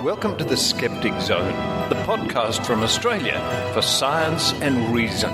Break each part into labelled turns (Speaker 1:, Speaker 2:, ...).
Speaker 1: Welcome to the Skeptic Zone, the podcast from Australia for science and reason.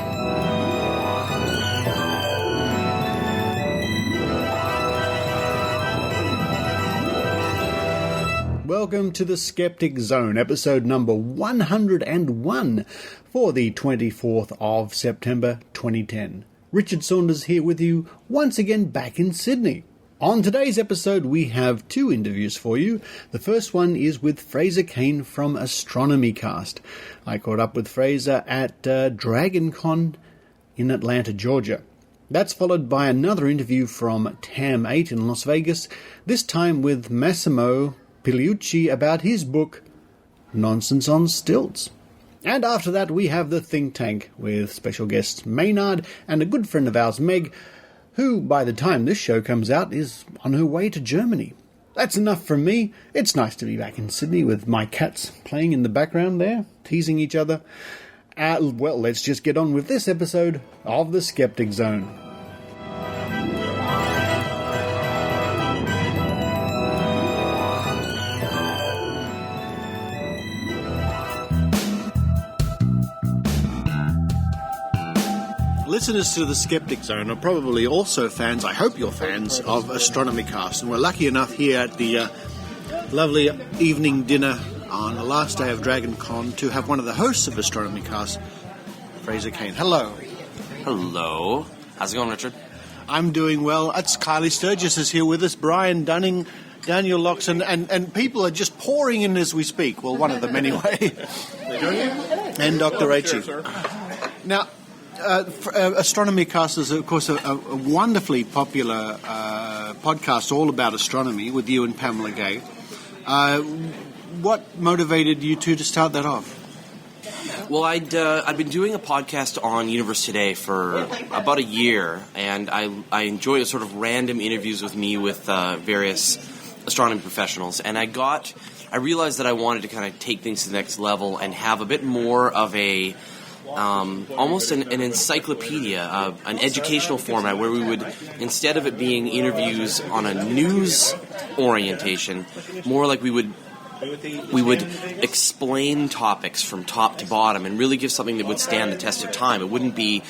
Speaker 2: Welcome to the Skeptic Zone, episode number 101 for the 24th of September 2010. Richard Saunders here with you once again back in Sydney. On today's episode, we have two interviews for you. The first one is with Fraser Cain from Astronomy Cast. I caught up with Fraser at DragonCon in Atlanta, Georgia. That's followed by another interview from TAM 8 in Las Vegas, this time with Massimo Pigliucci about his book, Nonsense on Stilts. And after that, we have the Think Tank with special guests Maynard and a good friend of ours, Meg, who, by the time this show comes out, is on her way to Germany. That's enough from me. It's nice to be back in Sydney with my cats playing in the background there, teasing each other. Well, let's just get on with this episode of the Skeptic Zone. Listeners to the Skeptic Zone are probably also fans, I hope you're fans, of Astronomy Cast. And we're lucky enough here at the lovely evening dinner on the last day of DragonCon to have one of the hosts of Astronomy Cast, Fraser Cain. Hello.
Speaker 3: Hello. How's it going, Richard?
Speaker 2: I'm doing well. It's Kylie Sturgis is here with us, Brian Dunning, Daniel Locks, and people are just pouring in as we speak. Well, one of them anyway. And Dr. Rachael. Now, Astronomy Cast is, of course, a wonderfully popular podcast all about astronomy with you and Pamela Gay. What motivated you two to start that off?
Speaker 3: Well, I'd been doing a podcast on Universe Today for about a year, and I enjoyed sort of random interviews with me with various astronomy professionals, and I realized that I wanted to kind of take things to the next level and have a bit more of a almost an encyclopedia, an educational format where we would, instead of it being interviews on a news orientation, more like we would explain topics from top to bottom and really give something that would stand the test of time. It wouldn't be,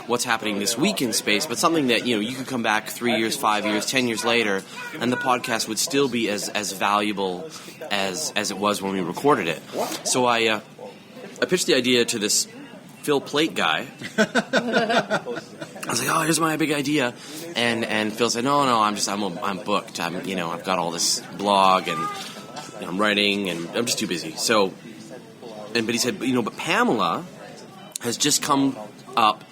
Speaker 3: what's happening this week in space, but something that, you could come back 3 years, 5 years, 10 years later, and the podcast would still be as valuable as it was when we recorded it. So I pitched the idea to this Phil Plate guy. I was like, "Oh, here's my big idea," and Phil said, "No, I'm booked. I've got all this blog and I'm writing and I'm just too busy." So, but he said, but Pamela has just come up.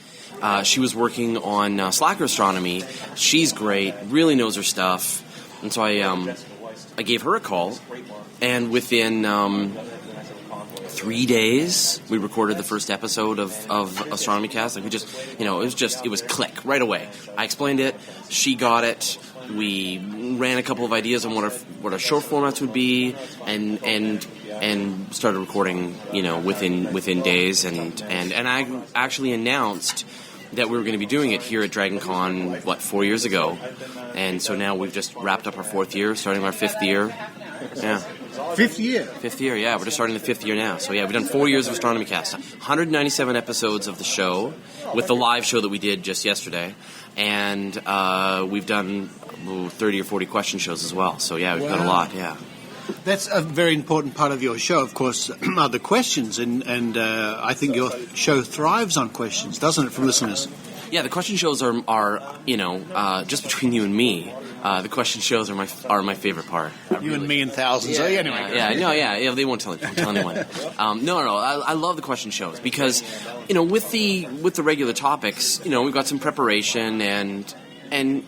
Speaker 3: She was working on Slacker Astronomy. She's great, really knows her stuff, and so I gave her a call, and within 3 days, we recorded the first episode of Astronomy Cast. Like we just, it was click right away. I explained it, she got it. We ran a couple of ideas on what our short formats would be, and started recording, within days. And I actually announced that we were going to be doing it here at DragonCon 4 years ago, and so now we've just wrapped up our 4th year, starting our 5th year. Yeah.
Speaker 2: Fifth year,
Speaker 3: yeah. We're just starting the 5th year now. So, yeah, we've done 4 years of Astronomy Cast. 197 episodes of the show, with the live show that we did just yesterday. And we've done 30 or 40 question shows as well. So, yeah, we've done a lot, yeah.
Speaker 2: That's a very important part of your show, of course, are the questions. And I think your show thrives on questions, doesn't it, from listeners?
Speaker 3: Yeah, the question shows are just between you and me. The question shows are my favorite part.
Speaker 2: You and me and thousands.
Speaker 3: Yeah,
Speaker 2: anyway.
Speaker 3: Yeah, they won't tell anyone. No, I love the question shows because, with the regular topics, we've got some preparation and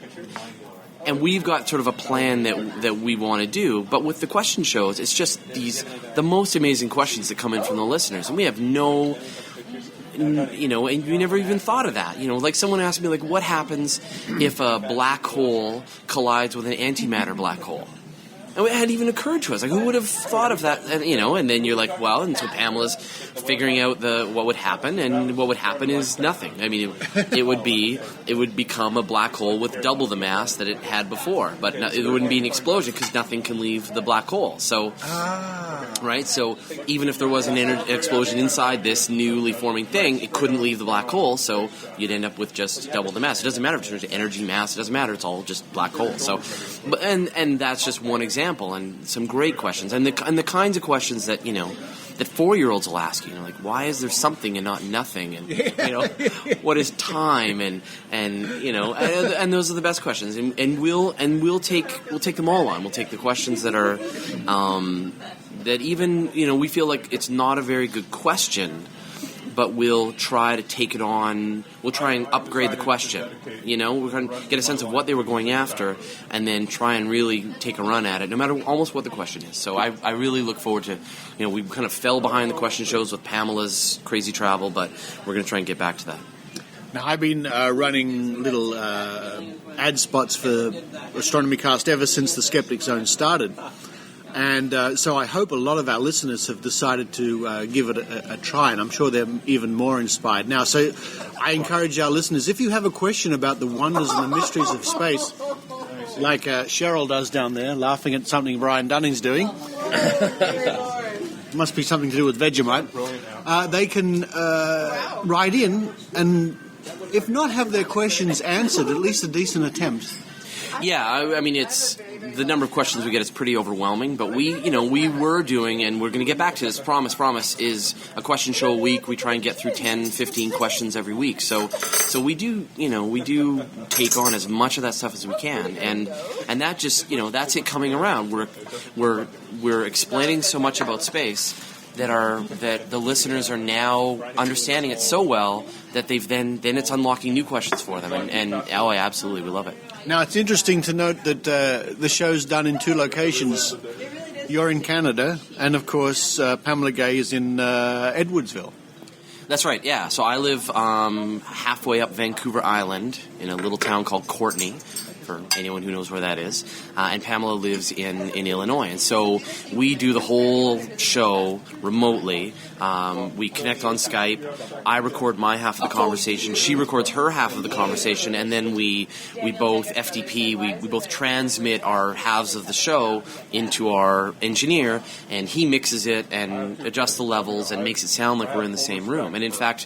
Speaker 3: we've got sort of a plan that we want to do. But with the question shows, it's just the most amazing questions that come in from the listeners, and we have no. And you never even thought of that. Like someone asked me, like, what happens if a black hole collides with an antimatter black hole? And it hadn't even occurred to us. Like, who would have thought of that? And, and then you're like, well, and so Pamela's figuring out what would happen, and what would happen is nothing. I mean, it would become a black hole with double the mass that it had before, but it wouldn't be an explosion because nothing can leave the black hole. So, right? So even if there was an explosion inside this newly forming thing, it couldn't leave the black hole, so you'd end up with just double the mass. It doesn't matter in terms of energy, mass. It doesn't matter. It's all just black hole. So, and that's just one example, and some great questions, and the kinds of questions that that 4-year-olds will ask you, like, why is there something and not nothing, and what is time, and those are the best questions, and we'll take them all on. We'll take the questions that are that even we feel like it's not a very good question, but we'll try to take it on. We'll try and upgrade the question. We're going to get a sense of what they were going after, and then try and really take a run at it, no matter almost what the question is. So I really look forward to, we kind of fell behind the question shows with Pamela's crazy travel, but we're going to try and get back to that.
Speaker 2: Now, I've been running little ad spots for Astronomy Cast ever since the Skeptic Zone started. And so I hope a lot of our listeners have decided to give it a try, and I'm sure they're even more inspired now. So I encourage our listeners, if you have a question about the wonders and the mysteries of space, like Cheryl does down there, laughing at something Brian Dunning's doing, must be something to do with Vegemite, they can write in and, if not have their questions answered, at least a decent attempt.
Speaker 3: Yeah, I mean, it's the number of questions we get is pretty overwhelming, but we were doing, and we're going to get back to this, promise, is a question show a week. We try and get through 10, 15 questions every week. So we do take on as much of that stuff as we can, and that just, that's it coming around. We're explaining so much about space that the listeners are now understanding it so well that they've then it's unlocking new questions for them, and oh, yeah, absolutely, we love it.
Speaker 2: Now, it's interesting to note that the show's done in 2 locations. You're in Canada, and of course, Pamela Gay is in Edwardsville.
Speaker 3: That's right, yeah. So I live halfway up Vancouver Island in a little town called Courtenay, for anyone who knows where that is. And Pamela lives in Illinois. And so we do the whole show remotely. We connect on Skype. I record my half of the conversation. She records her half of the conversation. And then we both FTP, we both transmit our halves of the show into our engineer, and he mixes it and adjusts the levels and makes it sound like we're in the same room. And in fact,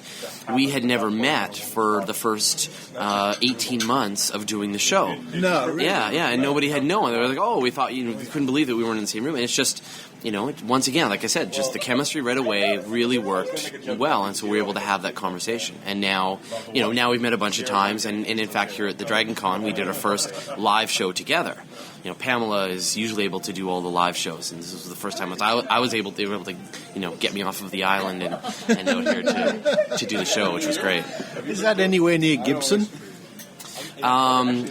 Speaker 3: we had never met for the first 18 months of doing the show.
Speaker 2: No, really?
Speaker 3: Yeah, and nobody had known. They were like, oh, we thought, we couldn't believe that we weren't in the same room. And it's just, once again, like I said, just the chemistry right away really worked well, and so we were able to have that conversation. And now, now we've met a bunch of times, and in fact, here at the Dragon Con, we did our first live show together. Pamela is usually able to do all the live shows, and this was the first time I was able to, they were able to, get me off of the island and out here to do the show, which was great.
Speaker 2: Is that anywhere near Gibson?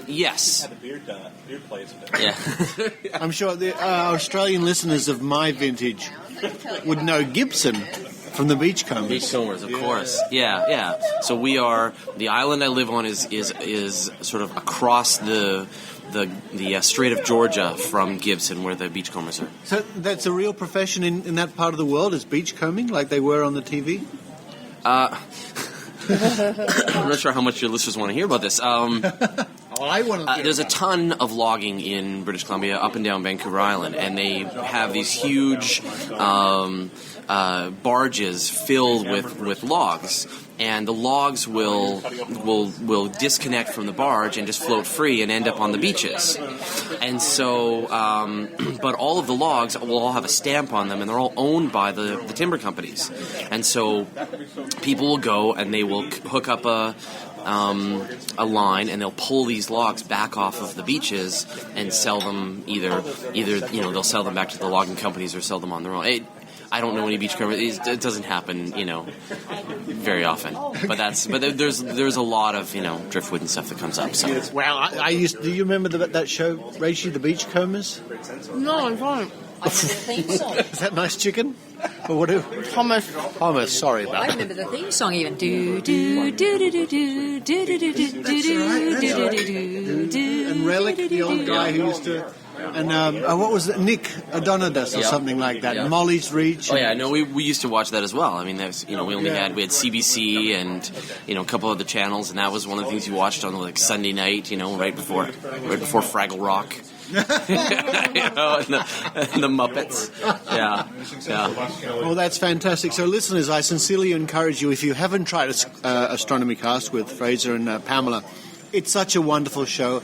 Speaker 3: Yes. Yeah.
Speaker 2: I'm sure the Australian listeners of my vintage would know Gibson from the Beachcombers.
Speaker 3: Beachcombers, of course. Yeah. So the island I live on is sort of across the Strait of Georgia from Gibson, where the beachcombers are.
Speaker 2: So that's a real profession in that part of the world, is beachcombing, like they were on the TV?
Speaker 3: I'm not sure how much your listeners want to hear about this.
Speaker 2: I want to.
Speaker 3: There's a ton of logging in British Columbia, up and down Vancouver Island, and they have these huge barges filled with logs. And the logs will disconnect from the barge and just float free and end up on the beaches. And so, but all of the logs will all have a stamp on them, and they're all owned by the timber companies. And so, people will go and they will hook up a line, and they'll pull these logs back off of the beaches and sell them either they'll sell them back to the logging companies or sell them on their own. I don't know any beachcombers. It doesn't happen, very often. But there's a lot of driftwood and stuff that comes up. So.
Speaker 2: Well, I used. Do you remember that show, Rachael, the Beachcombers?
Speaker 4: No, I don't.
Speaker 2: Is that nice chicken? Or what? Hummus. Sorry about that.
Speaker 4: I remember the theme song even. Do do do do do do do do do do do do do do.
Speaker 2: And Relic, the old guy who used to And what was it? Nick Adonidas or something like that.
Speaker 3: Yeah.
Speaker 2: Molly's Reach.
Speaker 3: Oh yeah, no, we used to watch that as well. I mean, there's we had CBC and a couple of the channels, and that was one of the things you watched on like Sunday night. Right before Fraggle Rock. and the Muppets. Yeah.
Speaker 2: Well, that's fantastic. So, listeners, I sincerely encourage you, if you haven't tried Astronomy Cast with Fraser and Pamela, it's such a wonderful show.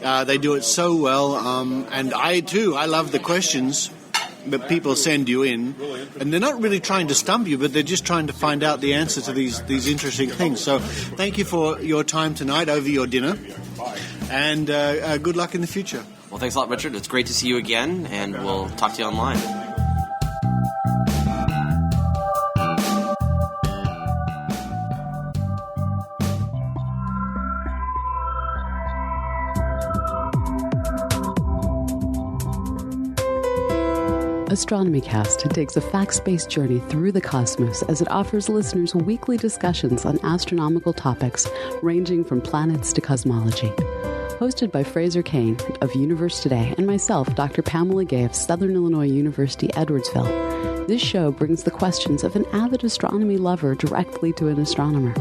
Speaker 2: They do it so well, and I love the questions that people send you in, and they're not really trying to stump you, but they're just trying to find out the answer to these interesting things. So, thank you for your time tonight over your dinner, and good luck in the future.
Speaker 3: Well, thanks a lot, Richard. It's great to see you again, and we'll talk to you online.
Speaker 5: Astronomy Cast takes a facts-based journey through the cosmos as it offers listeners weekly discussions on astronomical topics ranging from planets to cosmology. Hosted by Fraser Cain of Universe Today and myself, Dr. Pamela Gay of Southern Illinois University, Edwardsville, this show brings the questions of an avid astronomy lover directly to an astronomer.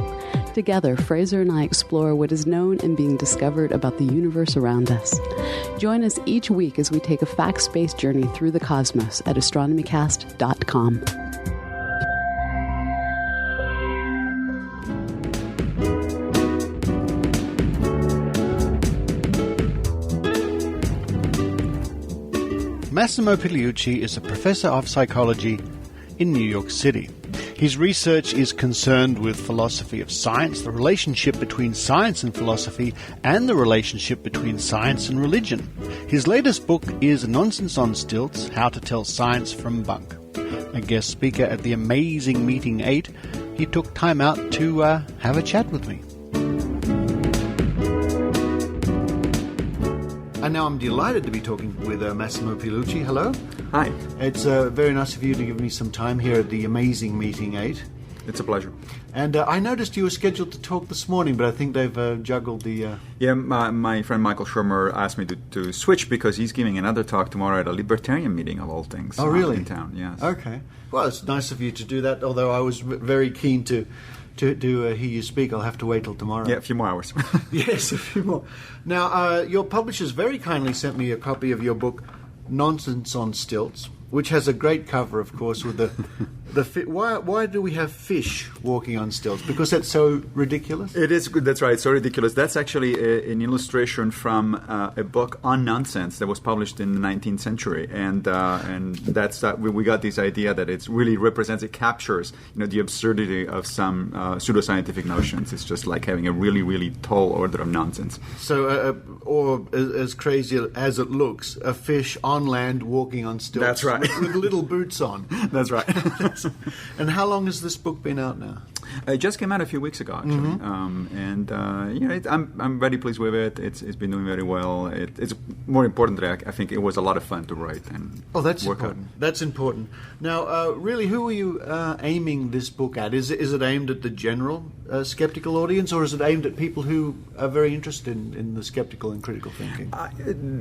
Speaker 5: Together, Fraser and I explore what is known and being discovered about the universe around us. Join us each week as we take a facts-based journey through the cosmos at astronomycast.com.
Speaker 2: Massimo Pigliucci is a professor of psychology in New York City. His research is concerned with philosophy of science, the relationship between science and philosophy, and the relationship between science and religion. His latest book is Nonsense on Stilts, How to Tell Science from Bunk. A guest speaker at the amazing Meeting 8, he took time out to have a chat with me. And now I'm delighted to be talking with Massimo Pigliucci. Hello.
Speaker 6: Hi.
Speaker 2: It's very nice of you to give me some time here at the amazing Meeting 8.
Speaker 6: It's a pleasure.
Speaker 2: And I noticed you were scheduled to talk this morning, but I think they've juggled the...
Speaker 6: Yeah, my friend Michael Shermer asked me to switch because he's giving another talk tomorrow at a libertarian meeting of all things.
Speaker 2: Oh, really?
Speaker 6: In town, yes.
Speaker 2: Okay. Well, it's nice of you to do that, although I was very keen to hear you speak. I'll have to wait till tomorrow.
Speaker 6: Yeah, a few more hours.
Speaker 2: Yes, a few more. Now, your publishers very kindly sent me a copy of your book, Nonsense on Stilts, which has a great cover, of course, with the why do we have fish walking on stilts? Because that's so ridiculous?
Speaker 6: It is good. That's right. It's so ridiculous. That's actually an illustration from a book on nonsense that was published in the 19th century, and that's we got this idea that it really represents, it captures the absurdity of some pseudoscientific notions. It's just like having a really, really tall order of nonsense.
Speaker 2: So, or as crazy as it looks, a fish on land walking on stilts.
Speaker 6: That's right.
Speaker 2: with little boots on.
Speaker 6: That's right.
Speaker 2: And how long has this book been out now?
Speaker 6: It just came out a few weeks ago, actually, I'm very pleased with it. It's been doing very well. It's more importantly, I think it was a lot of fun to write and
Speaker 2: that's
Speaker 6: work
Speaker 2: important.
Speaker 6: out.
Speaker 2: That's important. Now, really, who are you aiming this book at? Is it aimed at the general skeptical audience, or is it aimed at people who are very interested in the skeptical and critical thinking?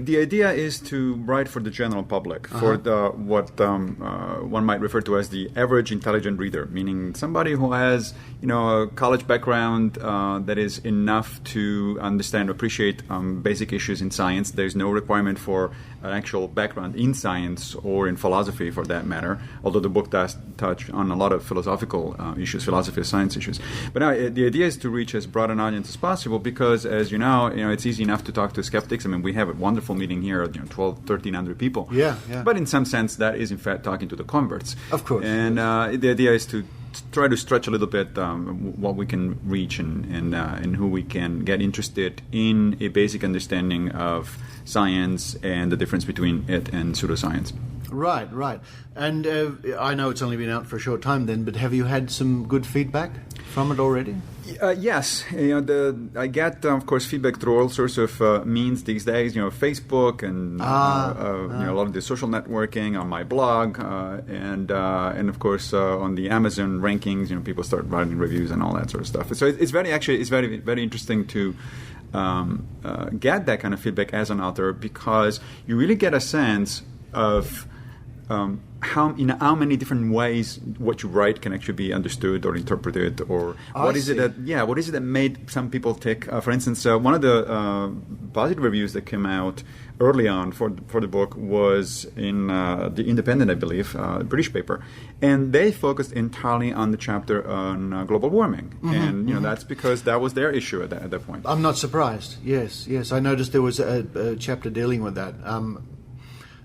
Speaker 6: The idea is to write for the general public, for what one might refer to as the average intelligent reader, meaning somebody who has a college background that is enough to understand, appreciate basic issues in science. There's no requirement for an actual background in science or in philosophy, for that matter, although the book does touch on a lot of philosophical issues, philosophy of science issues. But now the idea is to reach as broad an audience as possible because, as you know, it's easy enough to talk to skeptics. I mean, we have a wonderful meeting here, 1,300 people.
Speaker 2: Yeah.
Speaker 6: But in some sense, that is in fact talking to the converts.
Speaker 2: Of course.
Speaker 6: And the idea is to try to stretch a little bit what we can reach and who we can get interested in a basic understanding of science and the difference between it and pseudoscience.
Speaker 2: Right. And I know it's only been out for a short time then, but have you had some good feedback from it already?
Speaker 6: Yes, I get, of course, feedback through all sorts of means these days. Facebook and a lot of the social networking, on my blog, and of course on the Amazon rankings. People start writing reviews and all that sort of stuff. So it's very very interesting to get that kind of feedback as an author, because you really get a sense of how many different ways what you write can actually be understood or interpreted, or what is it that made some people tick. For instance, one of the positive reviews that came out early on for the book was in The Independent, I believe, a British paper, and they focused entirely on the chapter on global warming, and that's because that was their issue at that point.
Speaker 2: I'm not surprised. Yes, I noticed there was a chapter dealing with that.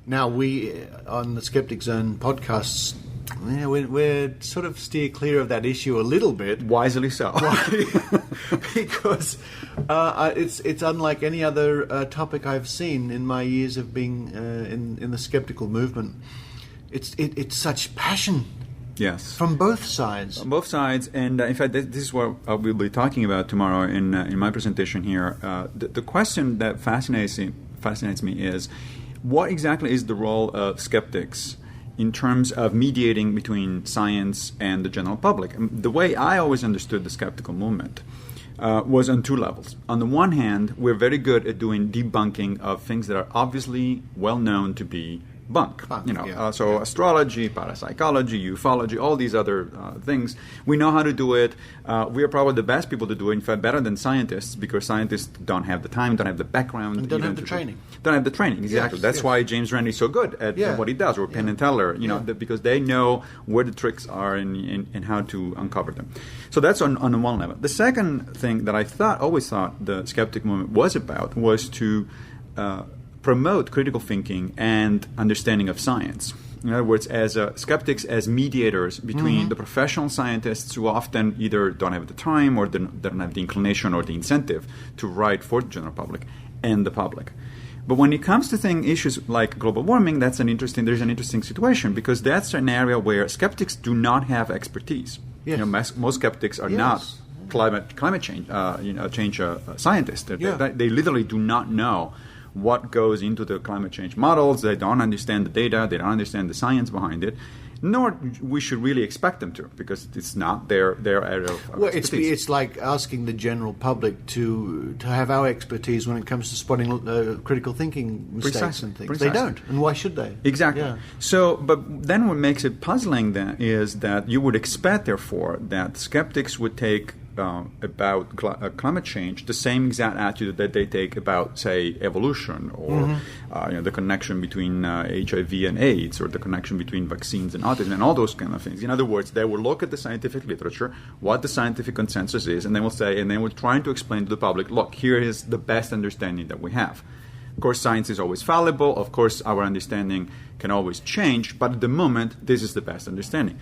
Speaker 2: Now, we, on the Skeptic Zone podcasts, we're sort of steer clear of that issue a little bit.
Speaker 6: Wisely so.
Speaker 2: Because it's unlike any other topic I've seen in my years of being in the skeptical movement. It's such passion.
Speaker 6: Yes.
Speaker 2: From both sides.
Speaker 6: On both sides, and in fact, this is what we'll be talking about tomorrow in my presentation here. The question that fascinates me is, what exactly is the role of skeptics in terms of mediating between science and the general public? The way I always understood the skeptical movement was on two levels. On the one hand, we're very good at doing debunking of things that are obviously well known to be bunk. Astrology, parapsychology, ufology, all these other things. We know how to do it. We are probably the best people to do it, in fact, better than scientists, because scientists don't have the time, don't have the background.
Speaker 2: And don't have the training.
Speaker 6: Don't have the training, exactly. That's why James Randi is so good at what he does, or Penn and Teller, because they know where the tricks are and how to uncover them. So that's on the one level. The second thing that I always thought the skeptic movement was about was to promote critical thinking and understanding of science. In other words, as skeptics, as mediators between the professional scientists, who often either don't have the time or don't have the inclination or the incentive to write for the general public, and the public. But when it comes to issues like global warming, there's an interesting situation, because that's an area where skeptics do not have expertise.
Speaker 2: Yes.
Speaker 6: Most skeptics are not climate change scientists. They literally do not know what goes into the climate change models. They don't understand the data. They don't understand the science behind it. Nor we should really expect them to, because it's not their area of expertise.
Speaker 2: It's like asking the general public to have our expertise when it comes to spotting critical thinking mistakes and things.
Speaker 6: Precisely.
Speaker 2: They don't, and why should they?
Speaker 6: Exactly.
Speaker 2: Yeah.
Speaker 6: So, but then what makes it puzzling then is that you would expect, therefore, that skeptics would take about climate change the same exact attitude that they take about, say, evolution, or the connection between HIV and AIDS, or the connection between vaccines and autism, and all those kind of things. In other words, they will look at the scientific literature, what the scientific consensus is, and they will say, and they will try to explain to the public, look, here is the best understanding that we have. Of course, science is always fallible. Of course, our understanding can always change, but at the moment, this is the best understanding.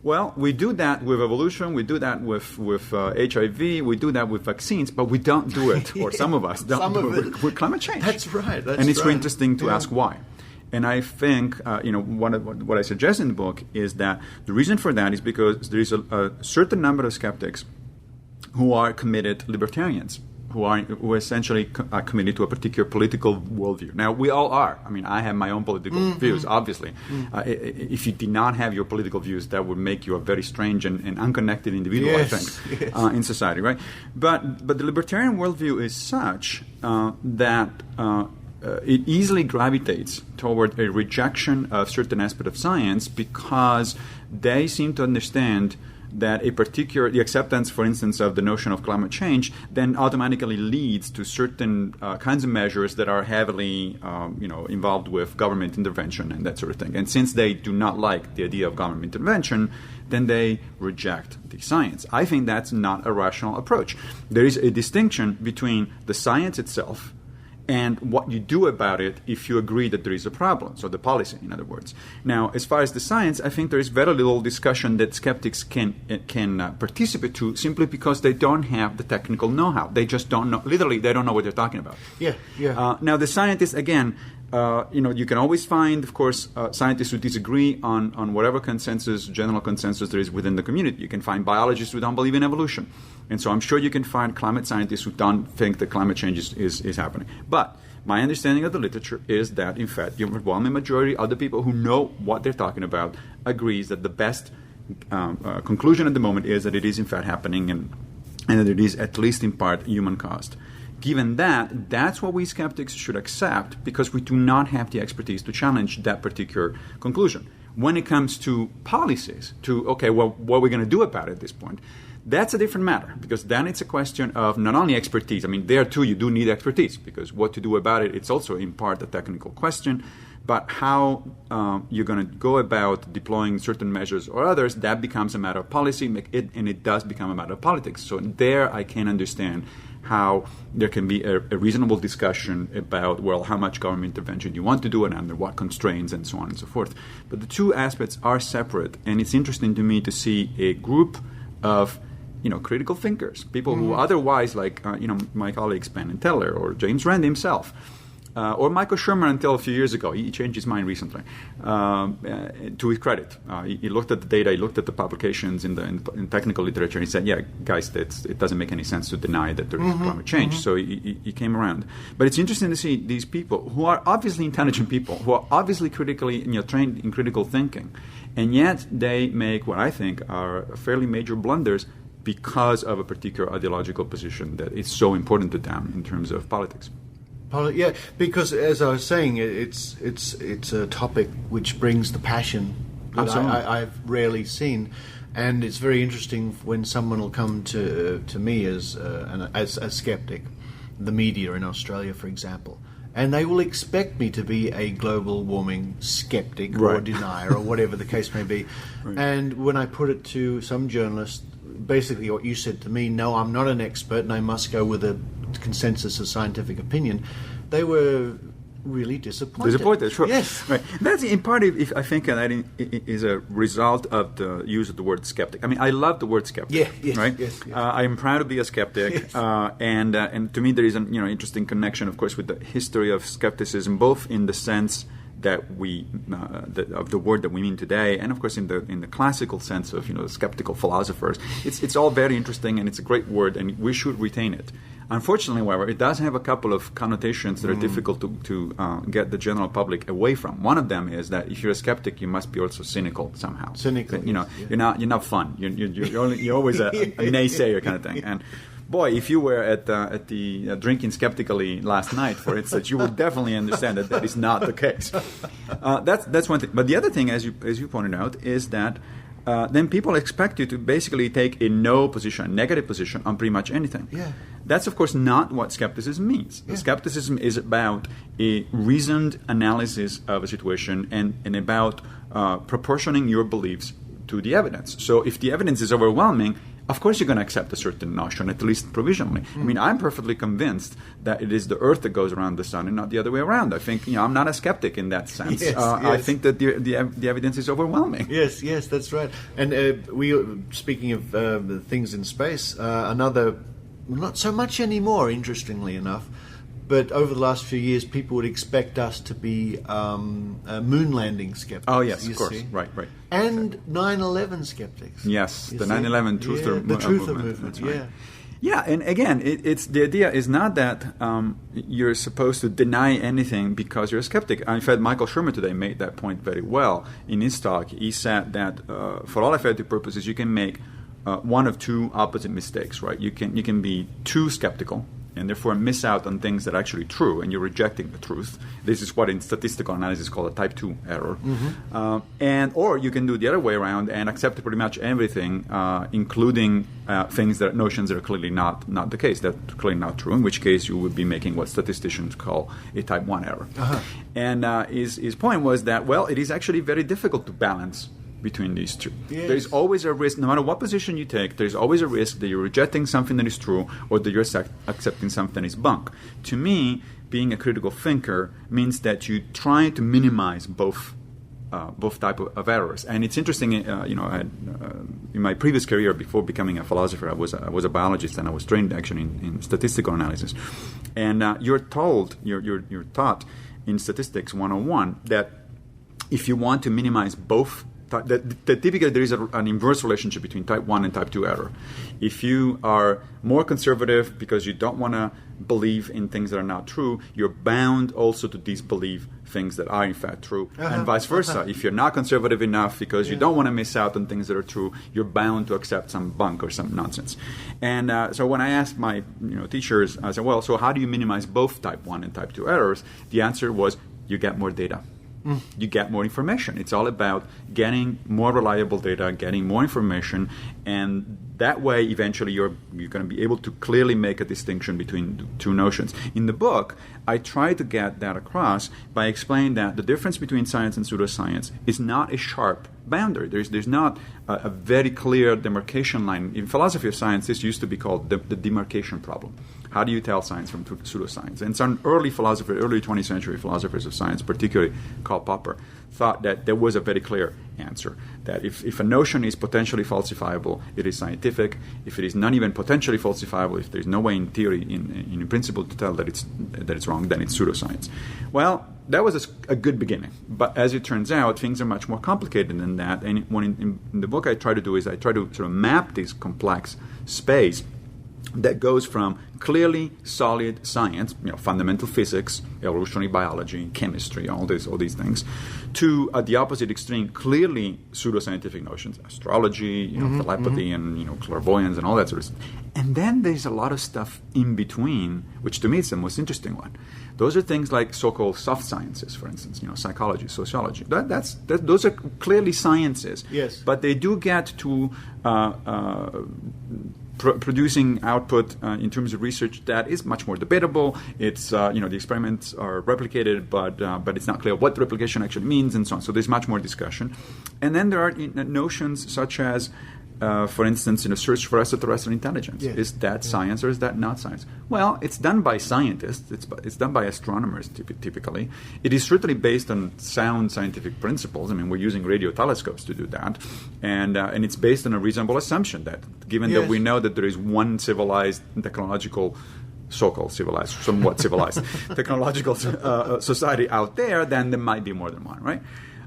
Speaker 6: Well, we do that with evolution, we do that with HIV, we do that with vaccines, but we don't do it, or some of us don't do it with climate change.
Speaker 2: That's right.
Speaker 6: And it's really interesting to ask why. And I think, what I suggest in the book is that the reason for that is because there is a certain number of skeptics who are committed libertarians, who essentially are committed to a particular political worldview. Now, we all are. I mean, I have my own political views, obviously. If you did not have your political views, that would make you a very strange and unconnected individual, I think, in society, right? But the libertarian worldview is such that it easily gravitates toward a rejection of certain aspect of science, because they seem to understand that the acceptance, for instance, of the notion of climate change then automatically leads to certain kinds of measures that are heavily, involved with government intervention and that sort of thing. And since they do not like the idea of government intervention, then they reject the science. I think that's not a rational approach. There is a distinction between the science itself and what you do about it if you agree that there is a problem, so the policy, in other words. Now, as far as the science, I think there is very little discussion that skeptics can participate to, simply because they don't have the technical know-how. They just don't know. Literally, they don't know what they're talking about. Now, the scientists, again, you can always find, of course, scientists who disagree on whatever general consensus there is within the community. You can find biologists who don't believe in evolution. And so I'm sure you can find climate scientists who don't think that climate change is happening. But my understanding of the literature is that, in fact, the overwhelming majority of the people who know what they're talking about agrees that the best conclusion at the moment is that it is, in fact, happening and that it is, at least in part, human-caused. Given that, that's what we skeptics should accept, because we do not have the expertise to challenge that particular conclusion. When it comes to policies, what are we going to do about it at this point? That's a different matter, because then it's a question of not only expertise. I mean, there too you do need expertise, because what to do about it, it's also in part a technical question. But how you're going to go about deploying certain measures or others, that becomes a matter of policy, and it does become a matter of politics. So there I can understand how there can be a reasonable discussion about, well, how much government intervention you want to do and under what constraints and so on and so forth. But the two aspects are separate, and it's interesting to me to see a group of critical thinkers, people who otherwise, like my colleagues Penn and Teller or James Rand himself, or Michael Shermer until a few years ago. He changed his mind recently, to his credit. He looked at the data, he looked at the publications in technical literature, and he said, yeah, guys, it doesn't make any sense to deny that there is climate change. So he came around. But it's interesting to see these people who are obviously intelligent people, who are obviously critically trained in critical thinking, and yet they make what I think are fairly major blunders because of a particular ideological position that is so important to them in terms of politics.
Speaker 2: Yeah, because as I was saying, it's a topic which brings the passion that I've rarely seen, and it's very interesting when someone will come to me as a skeptic, the media in Australia, for example, and they will expect me to be a global warming skeptic or denier or whatever the case may be. Right. And when I put it to some journalists, basically what you said to me, no, I'm not an expert and I must go with a consensus of scientific opinion, they were really disappointed.
Speaker 6: Sure.
Speaker 2: Yes.
Speaker 6: Right. That's in part, I think, that is a result of the use of the word skeptic. I mean, I love the word skeptic.
Speaker 2: Yeah. Yes.
Speaker 6: Right.
Speaker 2: Yes.
Speaker 6: I am proud to be a skeptic,
Speaker 2: yes.
Speaker 6: And to me there is an interesting connection, of course, with the history of skepticism, both in the sense that of the word that we mean today, and of course in the classical sense of skeptical philosophers. It's all very interesting, and it's a great word, and we should retain it. Unfortunately, however, it does have a couple of connotations that are difficult to get the general public away from. One of them is that if you're a skeptic, you must be also cynical somehow.
Speaker 2: Cynical,
Speaker 6: you're not fun. You're always a naysayer kind of thing. And boy, if you were at the drinking skeptically last night, for instance, you would definitely understand that is not the case. That's one thing. But the other thing, as you pointed out, is that then people expect you to basically take a no position, a negative position on pretty much anything.
Speaker 2: Yeah.
Speaker 6: That's, of course, not what skepticism means. Yeah. Skepticism is about a reasoned analysis of a situation and about proportioning your beliefs to the evidence. So if the evidence is overwhelming, of course you're going to accept a certain notion, at least provisionally. I mean, I'm perfectly convinced that it is the Earth that goes around the Sun and not the other way around. I think, I'm not a skeptic in that sense.
Speaker 2: Yes.
Speaker 6: I think that the evidence is overwhelming.
Speaker 2: Yes, that's right. And speaking of things in space, another, not so much anymore, interestingly enough, but over the last few years, people would expect us to be moon landing skeptics.
Speaker 6: Oh, yes, of course.
Speaker 2: See?
Speaker 6: Right.
Speaker 2: And 9/11 skeptics.
Speaker 6: Yes, the 9/11 truther movement. That's right.
Speaker 2: Yeah.
Speaker 6: Yeah, and again, it's the idea is not that you're supposed to deny anything because you're a skeptic. In fact, Michael Shermer today made that point very well in his talk. He said that for all effective purposes, you can make one of two opposite mistakes. Right? You can be too skeptical and therefore miss out on things that are actually true, and you're rejecting the truth. This is what in statistical analysis is called a type 2 error. Or you can do the other way around and accept pretty much everything, including notions that are clearly not the case, that are clearly not true, in which case you would be making what statisticians call a type 1 error. And his point was that, well, it is actually very difficult to balance between these two.
Speaker 2: Yes.
Speaker 6: There's always a risk, no matter what position you take, there's always a risk that you're rejecting something that is true or that you're accepting something that is bunk. To me, being a critical thinker means that you try to minimize both type of errors. And it's interesting, in my previous career before becoming a philosopher, I was a biologist, and I was trained actually in statistical analysis. And you're taught in Statistics 101 that if you want to minimize both that typically there is an inverse relationship between type 1 and type 2 error. If you are more conservative because you don't want to believe in things that are not true, you're bound also to disbelieve things that are in fact true, and vice versa. If you're not conservative enough because you don't want to miss out on things that are true, you're bound to accept some bunk or some nonsense. And so when I asked my teachers, I said, well, so how do you minimize both type 1 and type 2 errors? The answer was, you get more data. You get more information. It's all about getting more reliable data, getting more information, and that way eventually you're going to be able to clearly make a distinction between two notions. In the book, I try to get that across by explaining that the difference between science and pseudoscience is not a sharp boundary. There's not a very clear demarcation line. In philosophy of science, this used to be called the demarcation problem. How do you tell science from pseudoscience? And some early 20th century philosophers of science, particularly Karl Popper, thought that there was a very clear answer, that if a notion is potentially falsifiable, it is scientific. If it is not even potentially falsifiable, if there's no way in theory, in principle, to tell that it's wrong, then it's pseudoscience. Well, that was a good beginning. But as it turns out, things are much more complicated than that. And in the book I try to do is I try to sort of map this complex space that goes from clearly solid science, fundamental physics, evolutionary biology, chemistry, all these things, to at the opposite extreme, clearly pseudoscientific notions, astrology, telepathy, and clairvoyance, and all that sort of stuff. And then there's a lot of stuff in between, which to me is the most interesting one. Those are things like so-called soft sciences, for instance, psychology, sociology. Those are clearly sciences. Yes. But they do get to producing output in terms of research that is much more debatable. It's the experiments are replicated, but it's not clear what the replication actually means, and so on. So there's much more discussion. And then there are notions such as, for instance, in a search for extraterrestrial intelligence. Yes. Is that science or is that not science? Well, it's done by scientists. It's done by astronomers typically. It is certainly based on sound scientific principles. I mean, we're using radio telescopes to do that, and it's based on a reasonable assumption that, given that we know that there is one civilized, technological, so-called civilized, somewhat civilized technological society out there, then there might be more than one, right?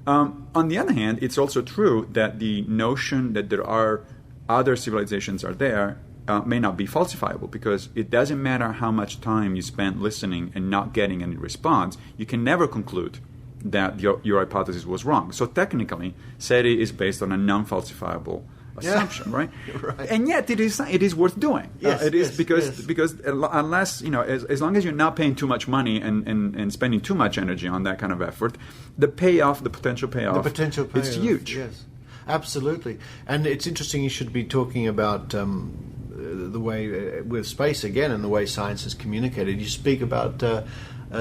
Speaker 6: On the other hand, it's also true that the notion that there are other civilizations are there may not be falsifiable, because it doesn't matter how much time you spend listening and not getting any response, you can never conclude that your hypothesis was wrong. So technically, SETI is based on a non-falsifiable assumption, right? Right? And yet it is worth doing. Yes, it is because unless as long as you're not paying too much money and spending too much energy on that kind of effort, the potential payoff is huge. Yes, absolutely. And it's interesting you should be talking about the way with space again and the way science is communicated. You speak about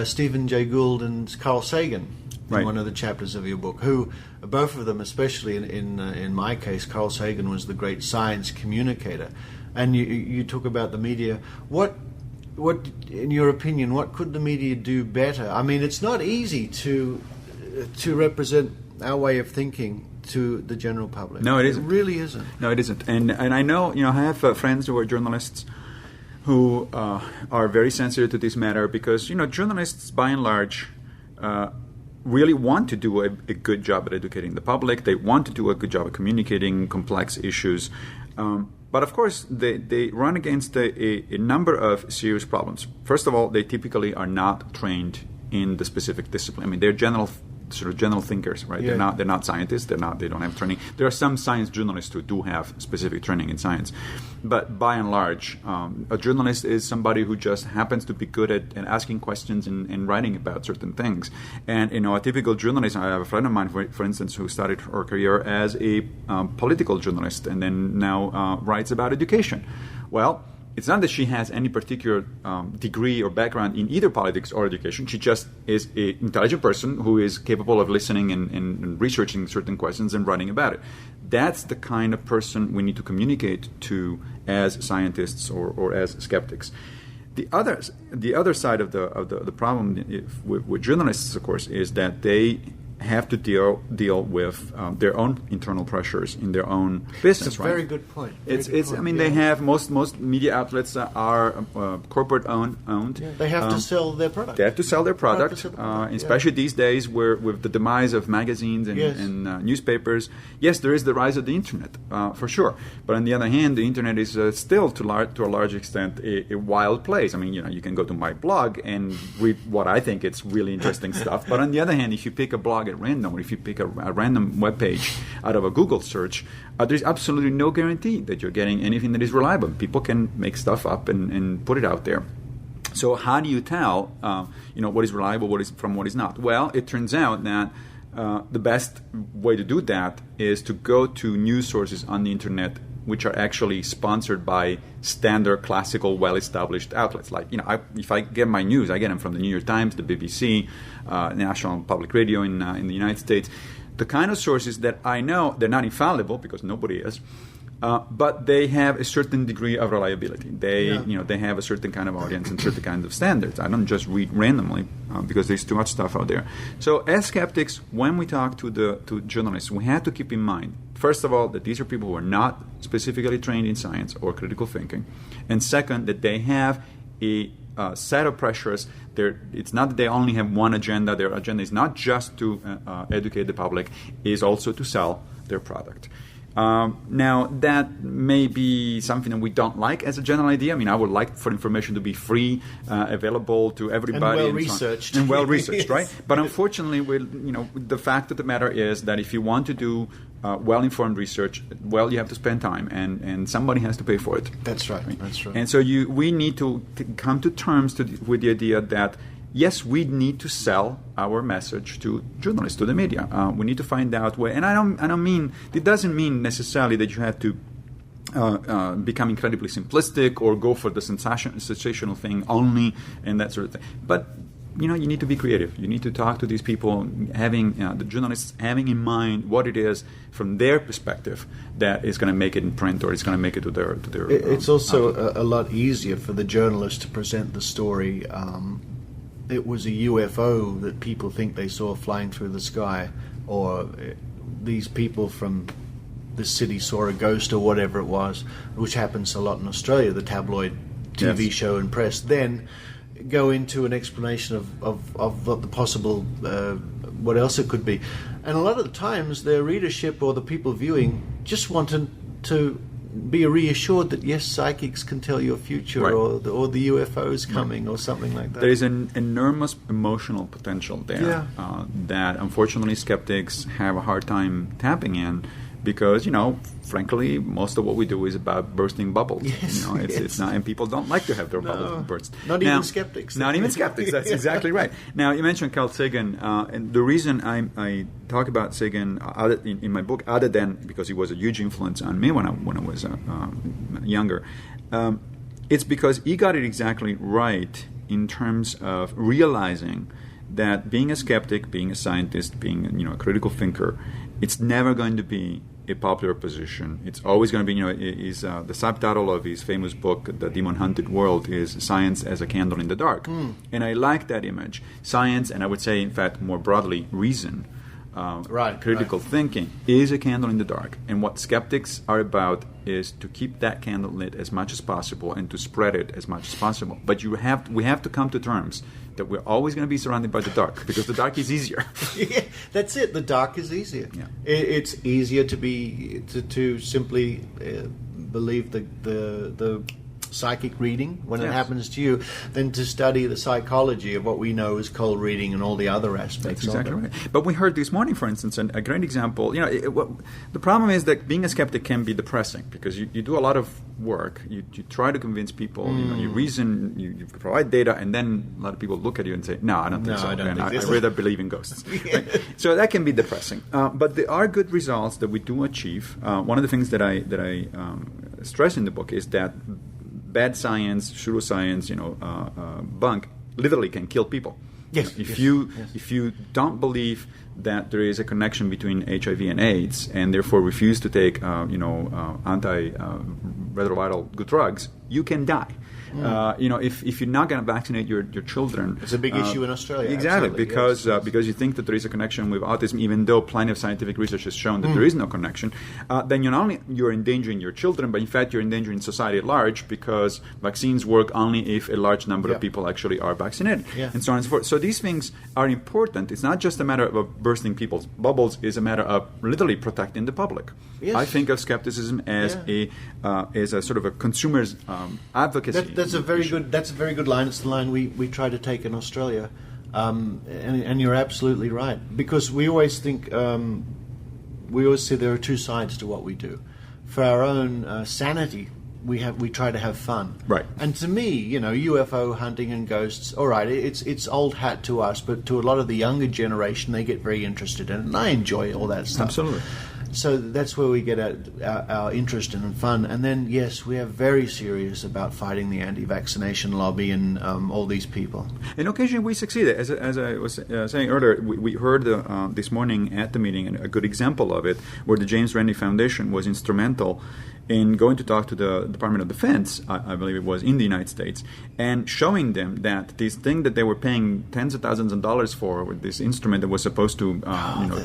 Speaker 6: Stephen Jay Gould and Carl Sagan. In one of the chapters of your book, who both of them, especially in my case, Carl Sagan was the great science communicator, and you talk about the media. What in your opinion, what could the media do better? I mean, it's not easy to represent our way of thinking to the general public. No, it isn't. It really isn't. No, it isn't. And I know, I have friends who are journalists who are very sensitive to this matter, because journalists by and large really want to do a good job at educating the public. They want to do a good job at communicating complex issues. But of course, they run against a number of serious problems. First of all, they typically are not trained in the specific discipline. I mean, they're general thinkers, right? Yeah. They're not scientists. They don't have training. There are some science journalists who do have specific training in science, but by and large, a journalist is somebody who just happens to be good at asking questions and writing about certain things. And a typical journalist, I have a friend of mine, for instance, who started her career as a political journalist and then now writes about education. Well, it's not that she has any particular degree or background in either politics or education. She just is an intelligent person who is capable of listening and researching certain questions and writing about it. That's the kind of person we need to communicate to as scientists or as skeptics. The other side of the problem with journalists, of course, is that they have to deal with their own internal pressures in their own business.
Speaker 2: It's a very good point.
Speaker 6: I mean, they have most media outlets are corporate owned.
Speaker 2: Yeah. They have to sell their product.
Speaker 6: They have to sell their product, especially these days, where with the demise of magazines and newspapers. Yes, there is the rise of the internet, for sure. But on the other hand, the internet is still to a large extent a wild place. I mean, you can go to my blog and read what I think it's really interesting stuff. But on the other hand, if you pick a blog at random, or if you pick a random web page out of a Google search, there's absolutely no guarantee that you're getting anything that is reliable. People can make stuff up and put it out there. So how do you tell, what is reliable, what is not? Well, it turns out that the best way to do that is to go to news sources on the internet which are actually sponsored by standard, classical, well-established outlets. Like, if I get my news, I get them from the New York Times, the BBC, National Public Radio in the United States. The kind of sources that I know, they're not infallible because nobody is, but they have a certain degree of reliability. They have a certain kind of audience and certain kinds of standards. I don't just read randomly because there's too much stuff out there. So as skeptics, when we talk to journalists, we have to keep in mind, first of all, that these are people who are not specifically trained in science or critical thinking, and second, that they have a set of pressures. It's not that they only have one agenda. Their agenda is not just to educate the public, it is also to sell their product. Now, that may be something that we don't like as a general idea. I mean, I would like for information to be free, available to everybody.
Speaker 2: And well-researched.
Speaker 6: And well-researched,
Speaker 2: Yes.
Speaker 6: right? But unfortunately, the fact of the matter is that if you want to do well-informed research, you have to spend time, and somebody has to pay for it.
Speaker 2: That's right. That's right.
Speaker 6: And so we need to come to terms with the idea that, yes, we need to sell our message to journalists, to the media. We need to find out where. And I don't mean, it doesn't mean necessarily that you have to become incredibly simplistic or go for the sensational thing only and that sort of thing. But you need to be creative. You need to talk to these people, having the journalists having in mind what it is from their perspective that is going to make it in print or it's going to make it to their.
Speaker 2: It's also a lot easier for the journalist to present the story. It was a UFO that people think they saw flying through the sky, or these people from this city saw a ghost or whatever it was, which happens a lot in Australia, the tabloid TV show and press. Then go into an explanation of what the possible, what else it could be. And a lot of the times their readership or the people viewing just want to be reassured that, yes, psychics can tell your future,
Speaker 6: right,
Speaker 2: or the UFO's coming, or something like that.
Speaker 6: There is an enormous emotional potential there that unfortunately skeptics have a hard time tapping in, because frankly, most of what we do is about bursting bubbles.
Speaker 2: Yes,
Speaker 6: it's not, and people don't like to have their bubbles burst.
Speaker 2: Even skeptics.
Speaker 6: Not even skeptics. That's exactly right. Now, you mentioned Carl Sagan, and the reason I talk about Sagan in my book, other than because he was a huge influence on me when I was younger, it's because he got it exactly right in terms of realizing that being a skeptic, being a scientist, being a critical thinker, it's never going to be a popular position. It's always going to be, the subtitle of his famous book, The Demon Hunted World, is Science as a Candle in the Dark. And I like that image. Science, and I would say, in fact, more broadly, reason, critical thinking, is a candle in the dark. And what skeptics are about is to keep that candle lit as much as possible and to spread it as much as possible. But we have to come to terms that we're always going to be surrounded by the dark, because the dark is easier.
Speaker 2: Yeah, that's it. The dark is easier.
Speaker 6: Yeah.
Speaker 2: It's easier to simply believe the psychic reading when it happens to you than to study the psychology of what we know as cold reading and all the other aspects.
Speaker 6: That's exactly right. But we heard this morning, for instance, a great example. The problem is that being a skeptic can be depressing, because you do a lot of work. You try to convince people. You reason. You provide data, and then a lot of people look at you and say, "No, I don't think so. I rather believe in ghosts." Right? So that can be depressing. But there are good results that we do achieve. One of the things that I stress in the book is that bad science, pseudoscience, bunk, literally can kill people.
Speaker 2: Yes.
Speaker 6: If you don't believe that there is a connection between HIV and AIDS, and therefore refuse to take antiretroviral good drugs, you can die. If you're not going to vaccinate your children,
Speaker 2: it's a big issue in Australia.
Speaker 6: Exactly,
Speaker 2: absolutely.
Speaker 6: because you think that there is a connection with autism, even though plenty of scientific research has shown that there is no connection. Then you're endangering your children, but in fact you're endangering society at large, because vaccines work only if a large number of people actually are vaccinated, and so on and so forth. So these things are important. It's not just a matter of bursting people's bubbles; it's a matter of literally protecting the public.
Speaker 2: Yes.
Speaker 6: I think of skepticism as a sort of a consumer's advocacy.
Speaker 2: That's a very good line. It's the line we try to take in Australia, and you're absolutely right, because we always think we always say there are two sides to what we do. For our own sanity, we try to have fun,
Speaker 6: right?
Speaker 2: And to me, UFO hunting and ghosts, all right, it's old hat to us, but to a lot of the younger generation, they get very interested in it, and I enjoy all that stuff.
Speaker 6: Absolutely.
Speaker 2: So that's where we get our interest in and fun. And then, yes, we are very serious about fighting the anti-vaccination lobby and all these people.
Speaker 6: And occasionally we succeed. As I was saying earlier, we heard this morning at the meeting a good example of it, where the James Randi Foundation was instrumental in going to talk to the Department of Defense, I believe it was, in the United States, and showing them that this thing that they were paying tens of thousands of dollars for, with this instrument that was supposed to, to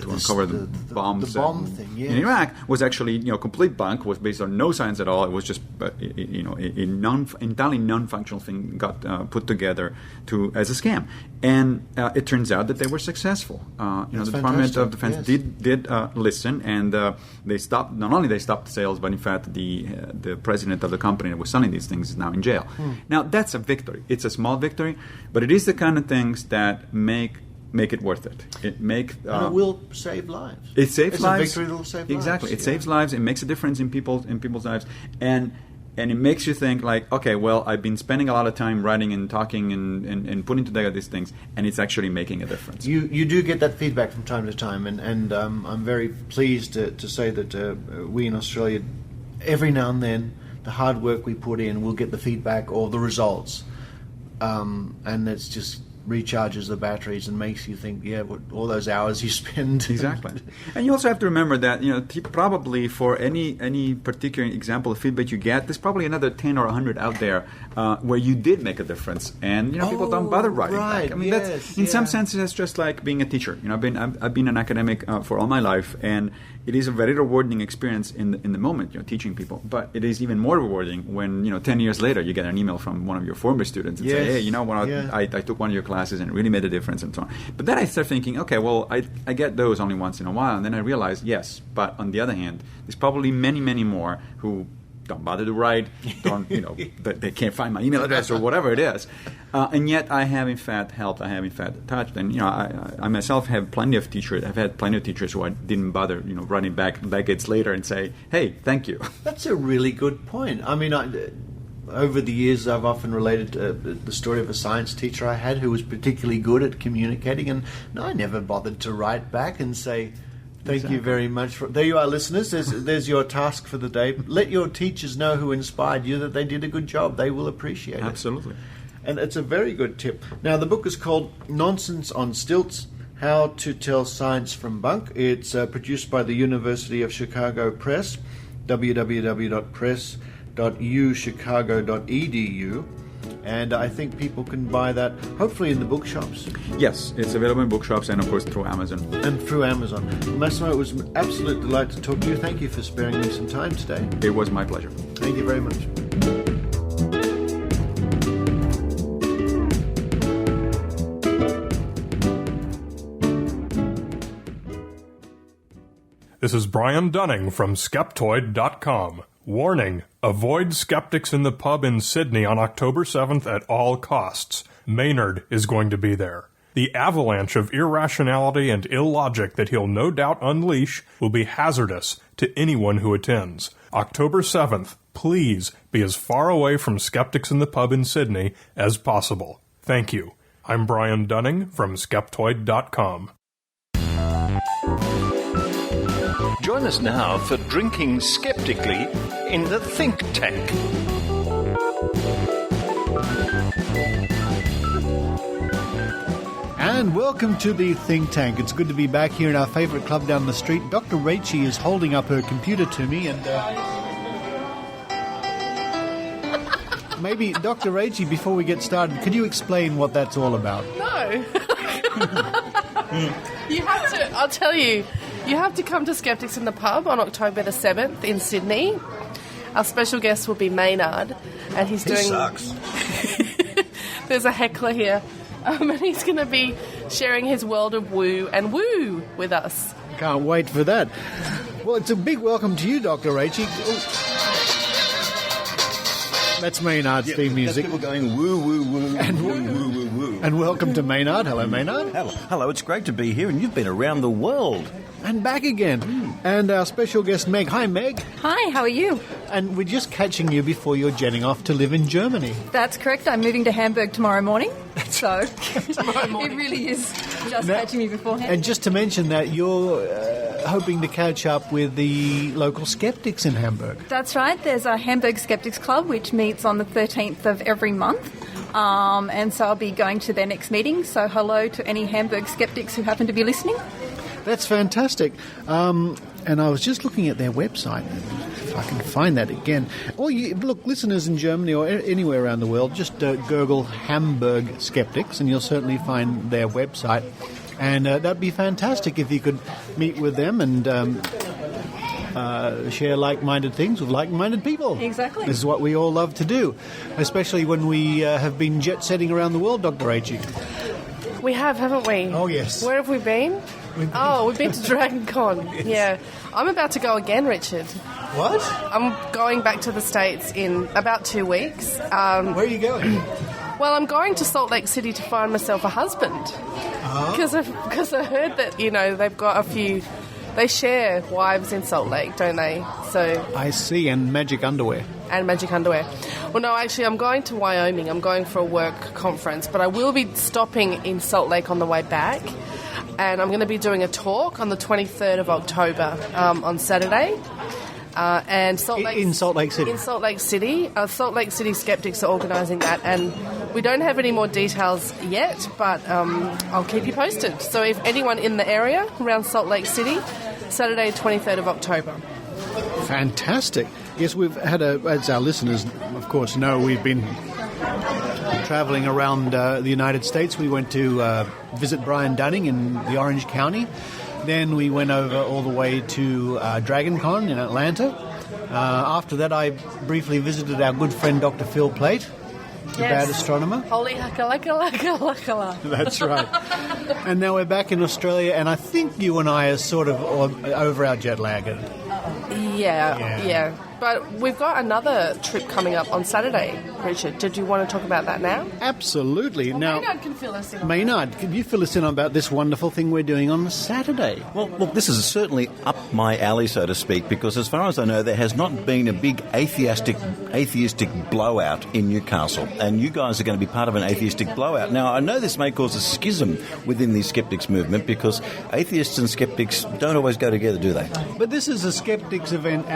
Speaker 6: uncover the bombs.
Speaker 2: The bomb thing, yes.
Speaker 6: In Iraq was actually, complete bunk, was based on no science at all. It was just, entirely non-functional thing got put together as a scam. And it turns out that they were successful. The Department of Defense did listen, and they stopped. Not only they stopped the sales, but in fact, the president of the company that was selling these things is now in jail. Now that's a victory. It's a small victory, but it is the kind of things that make it worth it.
Speaker 2: And it will save lives.
Speaker 6: It saves lives.
Speaker 2: It's a victory that will save lives.
Speaker 6: Exactly. It saves lives. It makes a difference in people's lives, and it makes you think like, okay, well, I've been spending a lot of time writing and talking and putting together these things, and it's actually making a difference.
Speaker 2: You do get that feedback from time to time, and I'm very pleased to say that we in Australia, every now and then, the hard work we put in, we'll get the feedback or the results, and it's just recharges the batteries and makes you think, all those hours you spend.
Speaker 6: Exactly. And you also have to remember that, probably for any particular example of feedback you get, there's probably another 10 or 100 out there where you did make a difference, and people don't bother writing back. I mean, that's in some senses it's just like being a teacher. I've been an academic for all my life, and it is a very rewarding experience in the moment, teaching people. But it is even more rewarding when 10 years later you get an email from one of your former students and say, hey, I took one of your classes and it really made a difference, and so on. But then I start thinking, okay, well, I get those only once in a while, and then I realize, yes, but on the other hand, there's probably many, many more who don't bother to write, they can't find my email address or whatever it is, and yet I have in fact helped, I have in fact touched, and I myself have plenty of teachers. I've had plenty of teachers who I didn't bother, writing back decades later and say, hey, thank you.
Speaker 2: That's a really good point. I mean, over the years, I've often related the story of a science teacher I had who was particularly good at communicating, and I never bothered to write back and say, thank you very much. There you are, listeners. There's your task for the day. Let your teachers know who inspired you, that they did a good job. They will appreciate it.
Speaker 6: Absolutely.
Speaker 2: And it's a very good tip. Now, the book is called Nonsense on Stilts, How to Tell Science from Bunk. It's produced by the University of Chicago Press, www.press.uchicago.edu. And I think people can buy that, hopefully in the bookshops.
Speaker 6: Yes, it's available in bookshops and, of course, through Amazon.
Speaker 2: And through Amazon. Massimo, it was an absolute delight to talk to you. Thank you for sparing me some time today.
Speaker 6: It was my pleasure.
Speaker 2: Thank you very much.
Speaker 7: This is Brian Dunning from Skeptoid.com. Warning, avoid skeptics in the pub in Sydney on October 7th at all costs. Maynard is going to be there. The avalanche of irrationality and illogic that he'll no doubt unleash will be hazardous to anyone who attends. October 7th, please be as far away from skeptics in the pub in Sydney as possible. Thank you. I'm Brian Dunning from Skeptoid.com.
Speaker 1: Join us now for Drinking Skeptically in the Think Tank.
Speaker 2: And welcome to the Think Tank. It's good to be back here in our favourite club down the street. Dr. Rachael is holding up her computer to me, and Maybe, Dr. Rachael, before we get started, could you explain what that's all about?
Speaker 8: No. You have to, I'll tell you, you have to come to Skeptics in the Pub on October the 7th in Sydney. Our special guest will be Maynard, and he's doing...
Speaker 9: He sucks.
Speaker 8: There's a heckler here, and he's going to be sharing his world of woo and woo with us.
Speaker 2: Can't wait for that. Well, it's a big welcome to you, Dr. Rachael. That's Maynard's theme music.
Speaker 9: People going woo, woo, woo, and woo, woo, woo, woo.
Speaker 2: And welcome to Maynard. Hello, Maynard.
Speaker 9: Hello, it's great to be here, and you've been around the world.
Speaker 2: And back again. And our special guest, Meg. Hi, Meg.
Speaker 10: Hi, how are you?
Speaker 2: And we're just catching you before you're jetting off to live in Germany.
Speaker 10: That's correct. I'm moving to Hamburg tomorrow morning. So it really is just catching me beforehand.
Speaker 2: And just to mention that you're hoping to catch up with the local skeptics in Hamburg.
Speaker 10: That's right. There's a Hamburg Skeptics Club which meets on the 13th of every month. And so I'll be going to their next meeting. So hello to any Hamburg skeptics who happen to be listening.
Speaker 2: That's fantastic. And I was just looking at their website, if I can find that again. Look, listeners in Germany or anywhere around the world, just Google Hamburg Skeptics, and you'll certainly find their website. And that'd be fantastic if you could meet with them and share like-minded things with like-minded people.
Speaker 10: Exactly.
Speaker 2: This is what we all love to do, especially when we have been jet-setting around the world, Dr. Rachael.
Speaker 8: We have, haven't we?
Speaker 2: Oh, yes.
Speaker 8: Where have we been? We've been to Dragon Con. Yes. Yeah. I'm about to go again, Richard.
Speaker 2: What?
Speaker 8: I'm going back to the States in about 2 weeks.
Speaker 2: Where are you going?
Speaker 8: Well, I'm going to Salt Lake City to find myself a husband. Because I heard that, they've got a few... They share wives in Salt Lake, don't they? So
Speaker 2: I see, and magic underwear.
Speaker 8: And magic underwear. Well, no, actually, I'm going to Wyoming. I'm going for a work conference, but I will be stopping in Salt Lake on the way back. And I'm going to be doing a talk on the 23rd of October on Saturday. And
Speaker 2: in Salt Lake City?
Speaker 8: In Salt Lake City. Salt Lake City Skeptics are organising that. And we don't have any more details yet, but I'll keep you posted. So if anyone in the area around Salt Lake City, Saturday, 23rd of October.
Speaker 2: Fantastic. Yes, we've had as our listeners, of course, know, we've been travelling around the United States. We went to visit Brian Dunning in the Orange County. Then we went over all the way to Dragon Con in Atlanta. After that, I briefly visited our good friend Dr. Phil Plate, the bad astronomer.
Speaker 8: Holy haka-laka-laka-laka.
Speaker 2: That's right. And now we're back in Australia, and I think you and I are sort of over our jet lag.
Speaker 8: Yeah. But we've got another trip coming up on Saturday, Richard. Did you want to talk about that now?
Speaker 2: Absolutely.
Speaker 8: Well,
Speaker 2: now,
Speaker 8: Maynard can fill us in.
Speaker 2: Maynard, can you fill us in about this wonderful thing we're doing on Saturday?
Speaker 9: Well, look, this is certainly up my alley, so to speak, because as far as I know, there has not been a big atheistic blowout in Newcastle, and you guys are going to be part of an atheistic blowout. Now, I know this may cause a schism within the skeptics movement, because atheists and skeptics don't always go together, do they?
Speaker 2: But this is a skeptics event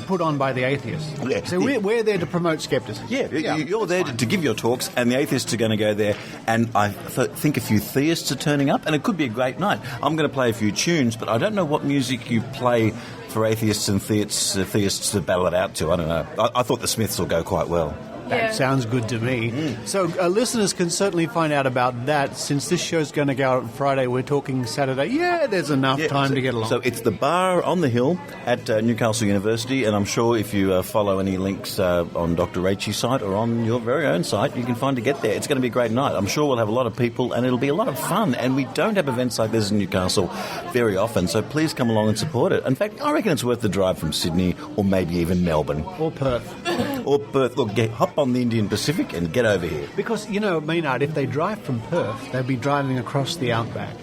Speaker 2: put on by the atheists.
Speaker 9: Yeah.
Speaker 2: So we're there to promote skepticism.
Speaker 9: Yeah. You're there to give your talks, and the atheists are going to go there, and I think a few theists are turning up, and it could be a great night. I'm going to play a few tunes, but I don't know what music you play for atheists and theists to battle it out to. I don't know. I thought the Smiths will go quite well.
Speaker 2: That sounds good to me. So listeners can certainly find out about that. Since this show's going to go out on Friday, we're talking Saturday. Yeah, there's enough time to get along.
Speaker 9: So it's the bar on the hill at Newcastle University, and I'm sure if you follow any links on Dr. Rachael's site or on your very own site, you can find to get there. It's going to be a great night. I'm sure we'll have a lot of people, and it'll be a lot of fun. And we don't have events like this in Newcastle very often, so please come along and support it. In fact, I reckon it's worth the drive from Sydney or maybe even Melbourne.
Speaker 2: Or Perth.
Speaker 9: Look, hop on the Indian Pacific and get over here.
Speaker 2: Because, Maynard, if they drive from Perth, they'll be driving across the outback.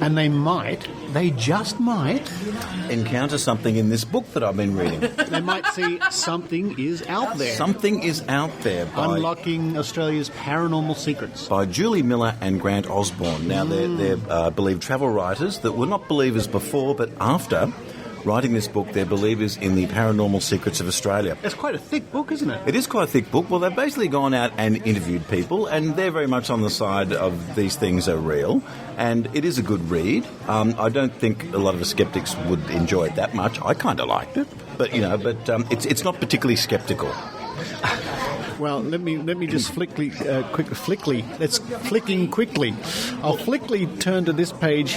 Speaker 2: And they just might...
Speaker 9: encounter something in this book that I've been reading.
Speaker 2: They might see something is out there.
Speaker 9: Something is out there.
Speaker 2: Unlocking Australia's paranormal secrets.
Speaker 9: By Julie Miller and Grant Osborne. Now, they're believed travel writers that were not believers before, but after writing this book, they're believers in the paranormal secrets of Australia.
Speaker 2: It's quite a thick book, isn't it?
Speaker 9: It is quite a thick book. Well, they've basically gone out and interviewed people, and they're very much on the side of these things are real, and it is a good read. I don't think a lot of the skeptics would enjoy it that much. I kind of liked it, but it's not particularly skeptical.
Speaker 2: Well, let me just flicking quickly. I'll flickly turn to this page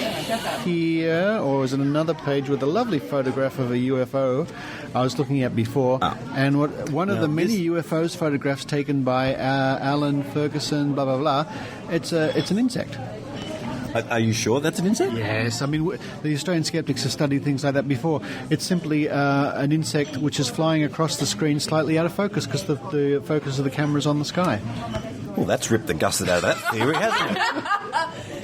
Speaker 2: here, or is it another page with a lovely photograph of a UFO I was looking at before, and one of the many UFOs photographs taken by Alan Ferguson, blah blah blah. It's an insect.
Speaker 9: Are you sure that's an insect?
Speaker 2: Yes, I mean, the Australian skeptics have studied things like that before. It's simply an insect which is flying across the screen slightly out of focus because the focus of the camera is on the sky.
Speaker 9: Well, that's ripped the gusset out of that theory, hasn't it?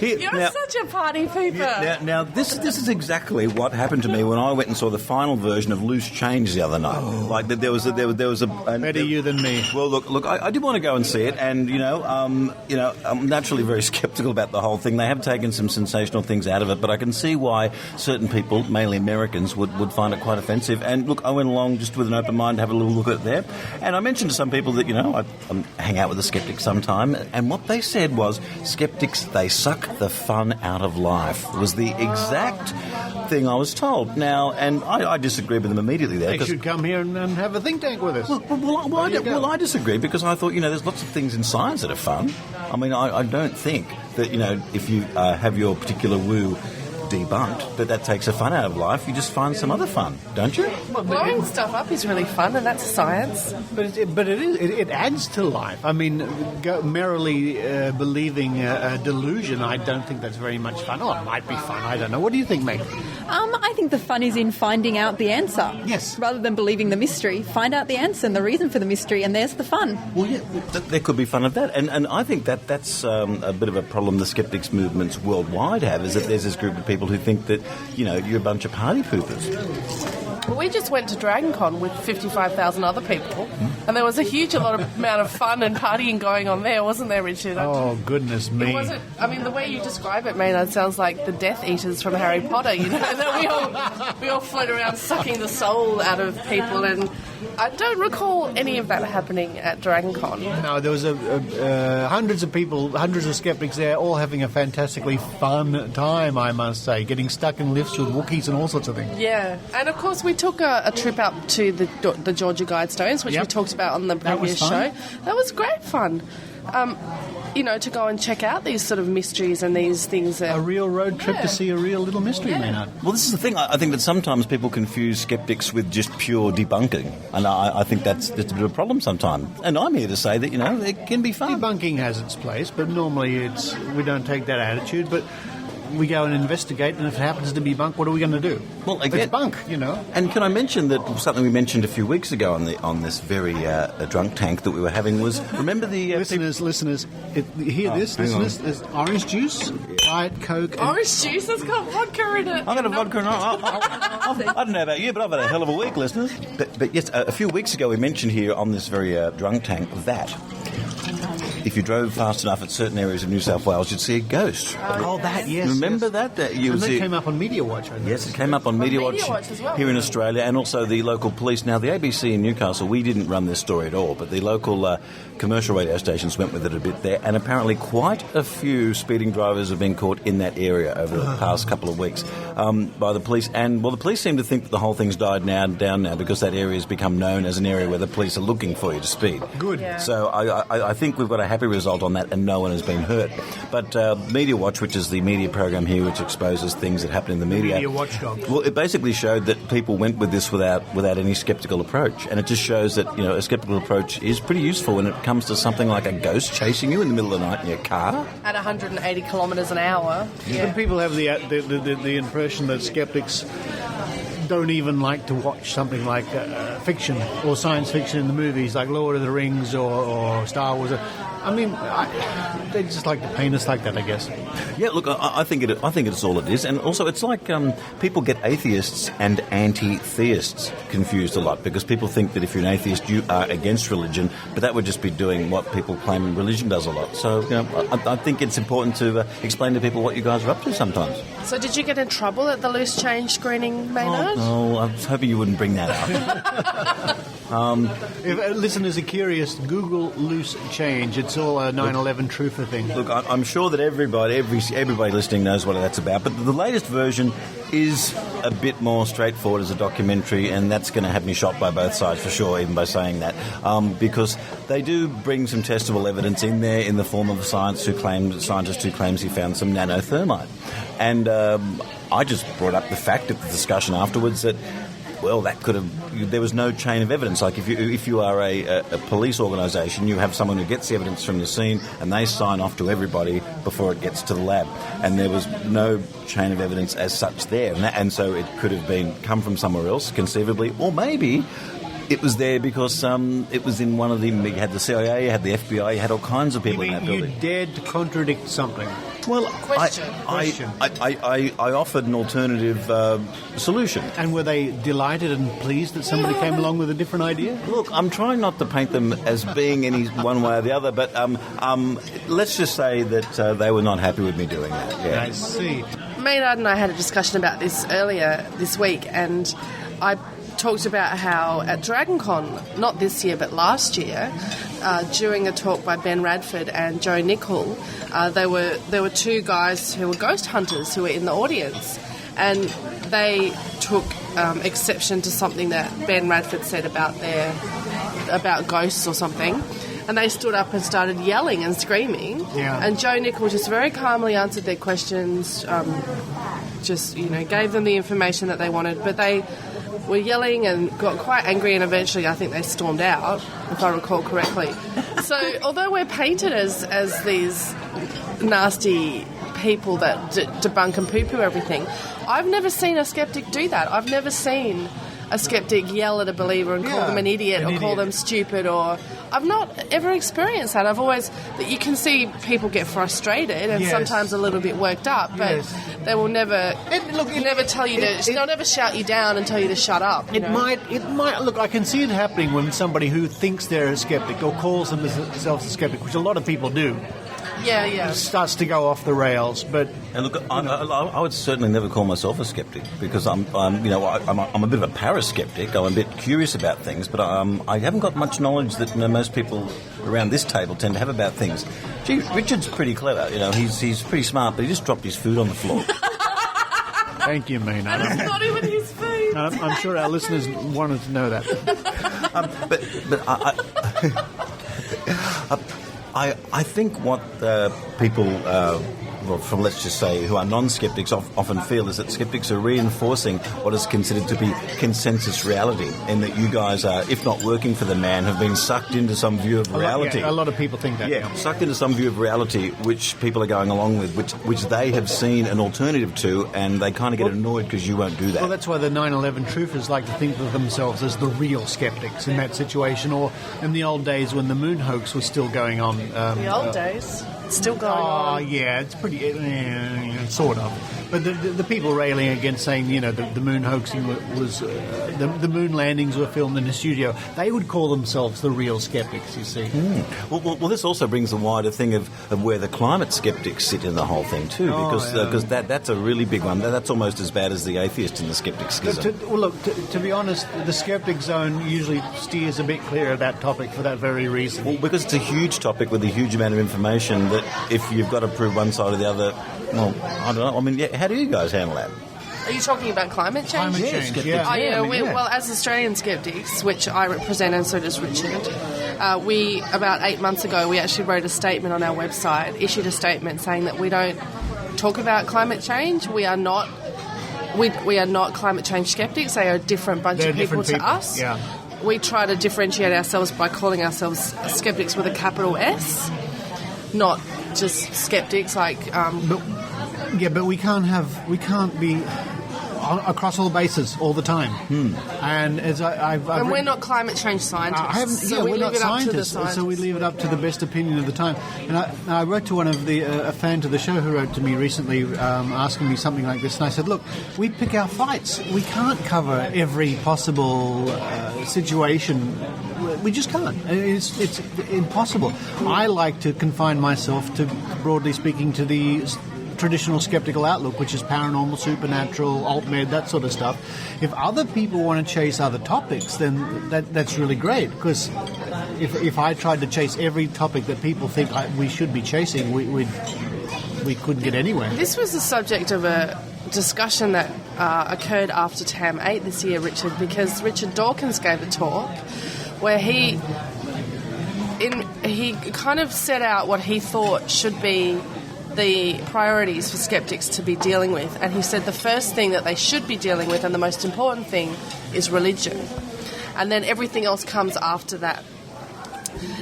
Speaker 8: You're such a party pooper.
Speaker 9: Now this is exactly what happened to me when I went and saw the final version of Loose Change the other night. Like there was a
Speaker 2: better you than me.
Speaker 9: Well, look, I did want to go and see it, and I'm naturally very sceptical about the whole thing. They have taken some sensational things out of it, but I can see why certain people, mainly Americans, would find it quite offensive. And look, I went along just with an open mind to have a little look at it there, and I mentioned to some people that I hang out with the skeptics sometime, and what they said was, skeptics, they suck the fun out of life, was the exact thing I was told. Now, and I disagree with them immediately there.
Speaker 2: They should come here and have a think tank with us.
Speaker 9: Well, I disagree because I thought, there's lots of things in science that are fun. I mean, I don't think that, if you have your particular woo debunked, that takes the fun out of life. You just find some other fun, don't you?
Speaker 8: Well, blowing stuff up is really fun, and that's science.
Speaker 2: But it adds to life. I mean, merrily believing a delusion, I don't think that's very much fun. Oh, it might be fun. I don't know. What do you think, mate?
Speaker 10: I think the fun is in finding out the answer.
Speaker 2: Yes.
Speaker 10: Rather than believing the mystery, find out the answer and the reason for the mystery, and there's the fun.
Speaker 9: Well, yeah, there could be fun of that. And I think that's a bit of a problem the skeptics movements worldwide have, is that there's this group of people who think that, you're a bunch of party poopers.
Speaker 8: Well, we just went to Dragon Con with 55,000 other people, and there was a huge amount of fun and partying going on there, wasn't there, Richard?
Speaker 2: Oh, goodness me.
Speaker 8: It wasn't, I mean, the way you describe it, Maynard, sounds like the Death Eaters from Harry Potter, that we all float around sucking the soul out of people, and I don't recall any of that happening at Dragon Con.
Speaker 2: No, there was hundreds of people, hundreds of skeptics there, all having a fantastically fun time, I must say, getting stuck in lifts with Wookiees and all sorts of things.
Speaker 8: Yeah, and of course we took a trip out to the Georgia Guidestones, which we talked about on the previous show. That was great fun. To go and check out these sort of mysteries and these things.
Speaker 2: A real road trip to see a real little mystery, Maynard.
Speaker 9: Well, this is the thing. I think that sometimes people confuse skeptics with just pure debunking. And I think that's a bit of a problem sometimes. And I'm here to say that, it can be fun.
Speaker 2: Debunking has its place, but normally we don't take that attitude. But we go and investigate, and if it happens to be bunk, what are we going to do?
Speaker 9: Well, again,
Speaker 2: it's bunk,
Speaker 9: And can I mention that something we mentioned a few weeks ago on this very drunk tank that we were having was, remember the...
Speaker 2: listeners, listeners, there's orange juice, Diet Coke...
Speaker 8: Orange juice? It's got vodka in it.
Speaker 9: I've got a vodka in it. I don't know about you, but I've had a hell of a week, listeners. But yes, a few weeks ago we mentioned here on this very drunk tank that... if you drove fast enough at certain areas of New South Wales, you'd see a ghost.
Speaker 2: Oh, that, yes.
Speaker 9: Remember that?
Speaker 2: And that came up on Media Watch, I think.
Speaker 9: Yes, it came up on Media Watch
Speaker 8: as well.
Speaker 9: here in Australia, and also the local police. Now, the ABC in Newcastle, we didn't run this story at all, but the local commercial radio stations went with it a bit there, and apparently quite a few speeding drivers have been caught in that area over the past couple of weeks by the police. And, the police seem to think that the whole thing's died down now because that area has become known as an area where the police are looking for you to speed.
Speaker 2: Good.
Speaker 8: Yeah.
Speaker 9: So I think we've got a happy result on that, and no one has been hurt. But Media Watch, which is the media program here which exposes things that happen in the media...
Speaker 2: Media watchdog.
Speaker 9: Well, it basically showed that people went with this without any sceptical approach. And it just shows that, a sceptical approach is pretty useful when it comes to something like a ghost chasing you in the middle of the night in your car.
Speaker 8: At 180 kilometres an hour.
Speaker 2: Yeah. But people have the impression that skeptics don't even like to watch something like fiction or science fiction in the movies, like Lord of the Rings or Star Wars. I mean, they just like to paint us like that, I guess.
Speaker 9: Yeah, look, I think it's all it is, and also it's like people get atheists and anti-theists confused a lot, because people think that if you're an atheist, you are against religion, but that would just be doing what people claim religion does a lot. So, I think it's important to explain to people what you guys are up to sometimes.
Speaker 8: So, did you get in trouble at the Loose Change screening, Maynard?
Speaker 9: Oh, I was hoping you wouldn't bring that up.
Speaker 2: If listeners are curious, Google Loose Change. It's it's all a 9/11 truther thing.
Speaker 9: Look, I'm sure that everybody listening knows what that's about, but the latest version is a bit more straightforward as a documentary, and that's going to have me shot by both sides for sure, even by saying that, because they do bring some testable evidence in there in the form of a scientist who claims he found some nanothermite. And I just brought up the fact at the discussion afterwards that, well, there was no chain of evidence. Like if you are a police organisation, you have someone who gets the evidence from the scene and they sign off to everybody before it gets to the lab. And there was no chain of evidence as such there. And so it could have come from somewhere else, conceivably, or maybe it was there because it was in one of you had the CIA, you had the FBI, you had all kinds of people in that building.
Speaker 2: You dared to contradict something.
Speaker 9: Well,
Speaker 2: Question.
Speaker 9: I offered an alternative solution.
Speaker 2: And were they delighted and pleased that somebody came along with a different idea?
Speaker 9: Look, I'm trying not to paint them as being any one way or the other, but let's just say that they were not happy with me doing that. Yeah.
Speaker 2: I see.
Speaker 8: Maynard and I had a discussion about this earlier this week, and I talked about how at DragonCon, not this year but last year, during a talk by Ben Radford and Joe Nichol, there were two guys who were ghost hunters who were in the audience, and they took exception to something that Ben Radford said about ghosts or something. And they stood up and started yelling and screaming.
Speaker 2: Yeah.
Speaker 8: And Joe Nichol just very calmly answered their questions, gave them the information that they wanted. But they were yelling and got quite angry, and eventually I think they stormed out, if I recall correctly. So although we're painted as these nasty people that debunk and poo-poo everything, I've never seen a skeptic do that. I've never seen a skeptic yell at a believer and call them an idiot or call them stupid, or I've not ever experienced that. I've always, you can see people get frustrated and sometimes a little bit worked up, but they will never tell you they'll never shout you down and tell you to shut up.
Speaker 2: It might look, I can see it happening when somebody who thinks they're a skeptic or calls themselves a skeptic, which a lot of people do.
Speaker 8: Yeah.
Speaker 2: Starts to go off the rails, but
Speaker 9: and look, I would certainly never call myself a skeptic because I'm a bit of a paraskeptic. I'm a bit curious about things, but I haven't got much knowledge that most people around this table tend to have about things. Gee, Richard's pretty clever. He's pretty smart, but he just dropped his food on the floor.
Speaker 2: Thank you, Maynard.
Speaker 8: And it's not even his food.
Speaker 2: I'm sure our listeners wanted to know that.
Speaker 9: I think what people, from let's just say who are non-skeptics often feel is that skeptics are reinforcing what is considered to be consensus reality, and that you guys are, if not working for the man, have been sucked into some view of reality.
Speaker 2: A lot of people think that.
Speaker 9: Yeah, sucked into some view of reality which people are going along with, which they have seen an alternative to, and they kind of get annoyed because you won't do that.
Speaker 2: Well, that's why the 9/11 truthers like to think of themselves as the real skeptics in that situation, or in the old days when the moon hoax was still going on.
Speaker 8: The old days? It's still going on.
Speaker 2: Oh, yeah, it's pretty... sort of. But the people railing against saying, the moon hoaxing was... the moon landings were filmed in a studio, they would call themselves the real skeptics, you see.
Speaker 9: Well, this also brings the wider thing of where the climate skeptics sit in the whole thing, too, because that's a really big one. That's almost as bad as the atheist in the skeptic schism.
Speaker 2: To be honest, the Skeptic Zone usually steers a bit clear of that topic for that very reason.
Speaker 9: Well, because it's a huge topic with a huge amount of information that if you've got to prove one side or the other, well, I don't know. I mean, how do you guys handle that?
Speaker 8: Are you talking about climate change? Well, as Australian skeptics, which I represent, and so does Richard, we, about 8 months ago, we actually wrote a statement on our website, issued a statement saying that we don't talk about climate change. We are not climate change skeptics. They are a different bunch of people to us.
Speaker 2: Yeah.
Speaker 8: We try to differentiate ourselves by calling ourselves skeptics with a capital S, not just skeptics like...
Speaker 2: But we can't be across all bases all the time. And as
Speaker 8: and we're not climate change scientists.
Speaker 2: We're not scientists, so we leave it up to the best opinion of the time. And I wrote to one of a fan to the show who wrote to me recently asking me something like this, and I said, look, we pick our fights. We can't cover every possible situation. We just can't. It's impossible. I like to confine myself to, broadly speaking, to the traditional skeptical outlook, which is paranormal, supernatural, alt-med, that sort of stuff. If other people want to chase other topics, then that's really great, because if I tried to chase every topic that people think we should be chasing, we couldn't get anywhere.
Speaker 8: This was the subject of a discussion that occurred after TAM 8 this year, Richard, because Richard Dawkins gave a talk where he kind of set out what he thought should be the priorities for skeptics to be dealing with. And he said the first thing that they should be dealing with, and the most important thing, is religion. And then everything else comes after that.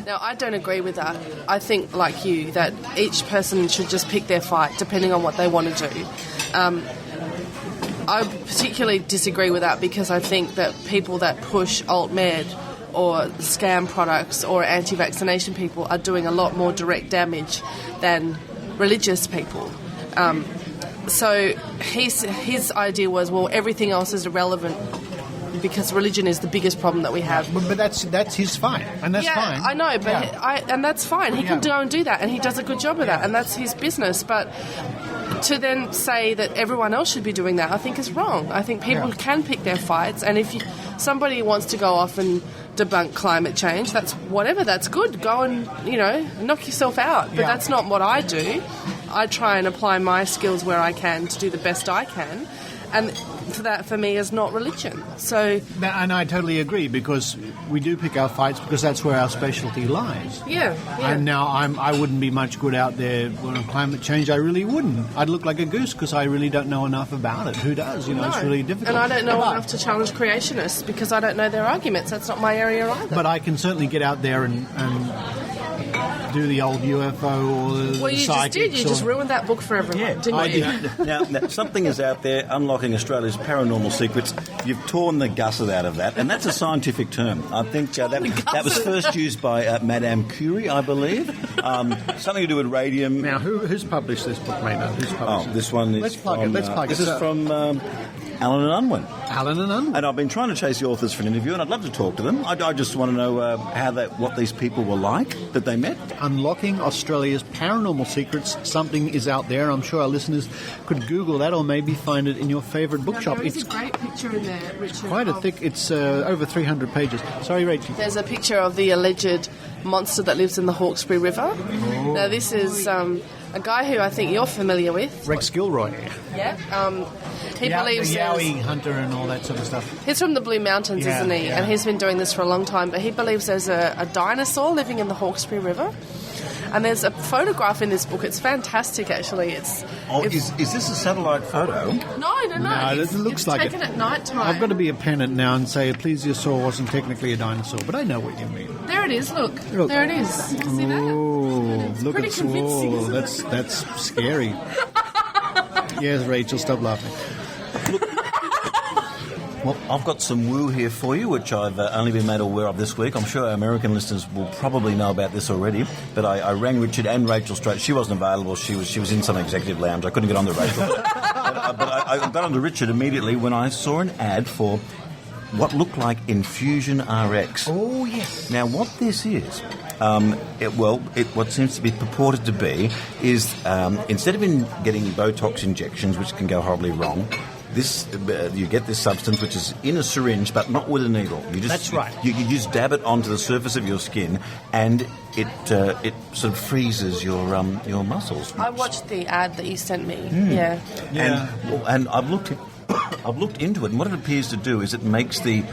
Speaker 8: Now, I don't agree with that. I think, like you, that each person should just pick their fight depending on what they want to do. I particularly disagree with that because I think that people that push alt-med or scam products or anti-vaccination people are doing a lot more direct damage than religious people. So his idea was, well, everything else is irrelevant because religion is the biggest problem that we have.
Speaker 2: But that's his fight, and that's fine.
Speaker 8: I know, but and that's fine. He can go and do that, and he does a good job of that, and that's his business. But to then say that everyone else should be doing that, I think is wrong. I think people can pick their fights, and if somebody wants to go off and debunk climate change, that's good. Go and, knock yourself out. But that's not what I do. I try and apply my skills where I can to do the best I can. And that, for me, is not religion. So,
Speaker 2: and I totally agree, because we do pick our fights because that's where our specialty lies.
Speaker 8: Yeah.
Speaker 2: And now I wouldn't be much good out there on climate change. I really wouldn't. I'd look like a goose because I really don't know enough about it. Who does? It's really difficult.
Speaker 8: And I don't know enough to challenge creationists because I don't know their arguments. That's not my area either.
Speaker 2: But I can certainly get out there and do the old UFO or the
Speaker 8: Well, you
Speaker 2: psychics.
Speaker 8: just did. You just ruined that book for everyone, didn't you?
Speaker 9: Now, something is out there, unlocking Australia's paranormal secrets. You've torn the gusset out of that, and that's a scientific term. I think that was first used by Madame Curie, I believe. Something to do with radium.
Speaker 2: Now, who's published this book, Maynard? Who's published it?
Speaker 9: This one is
Speaker 2: Let's plug it.
Speaker 9: This is from Allen and Unwin.
Speaker 2: Allen and Unwin.
Speaker 9: And I've been trying to chase the authors for an interview, and I'd love to talk to them. I just want to know what these people were like that they met.
Speaker 2: Unlocking Australia's paranormal secrets. Something is out there. I'm sure our listeners could Google that or maybe find it in your favourite bookshop.
Speaker 8: There is a great picture in there, Richard.
Speaker 2: Quite a thick. It's over 300 pages. Sorry, Rachel.
Speaker 8: There's a picture of the alleged monster that lives in the Hawkesbury River.
Speaker 2: Oh.
Speaker 8: Now, this is a guy who I think you're familiar with.
Speaker 2: Rex Gilroy.
Speaker 8: Yeah. He believes
Speaker 2: the Yowie hunter and all that sort of stuff.
Speaker 8: He's from the Blue Mountains, isn't he?
Speaker 2: Yeah.
Speaker 8: And he's been doing this for a long time. But he believes there's a dinosaur living in the Hawkesbury River. And there's a photograph in this book. It's fantastic, actually.
Speaker 9: Is this a satellite photo?
Speaker 8: No.
Speaker 2: It looks like
Speaker 8: taken at night time.
Speaker 2: I've got to be a pennant now and say a plesiosaur wasn't technically a dinosaur, but I know what you mean.
Speaker 8: There it is. Look. There it is. See that?
Speaker 2: Oh, look
Speaker 8: pretty
Speaker 2: at
Speaker 8: convincing, isn't it?
Speaker 2: That's scary. Yes, Rachel, stop laughing.
Speaker 9: Well, I've got some woo here for you, which I've only been made aware of this week. I'm sure our American listeners will probably know about this already. But I rang Richard and Rachael straight. She wasn't available. She was in some executive lounge. I couldn't get on to Rachael. but I got on to Richard immediately when I saw an ad for what looked like Infusion RX.
Speaker 2: Oh, yes.
Speaker 9: Now, what this is, what seems to be purported to be is instead of getting Botox injections, which can go horribly wrong, you get this substance which is in a syringe but not with a needle.
Speaker 2: That's right.
Speaker 9: You just dab it onto the surface of your skin and it sort of freezes your muscles.
Speaker 8: I watched the ad that you sent me.
Speaker 2: Yeah.
Speaker 9: And I've looked into it, and what it appears to do is it makes the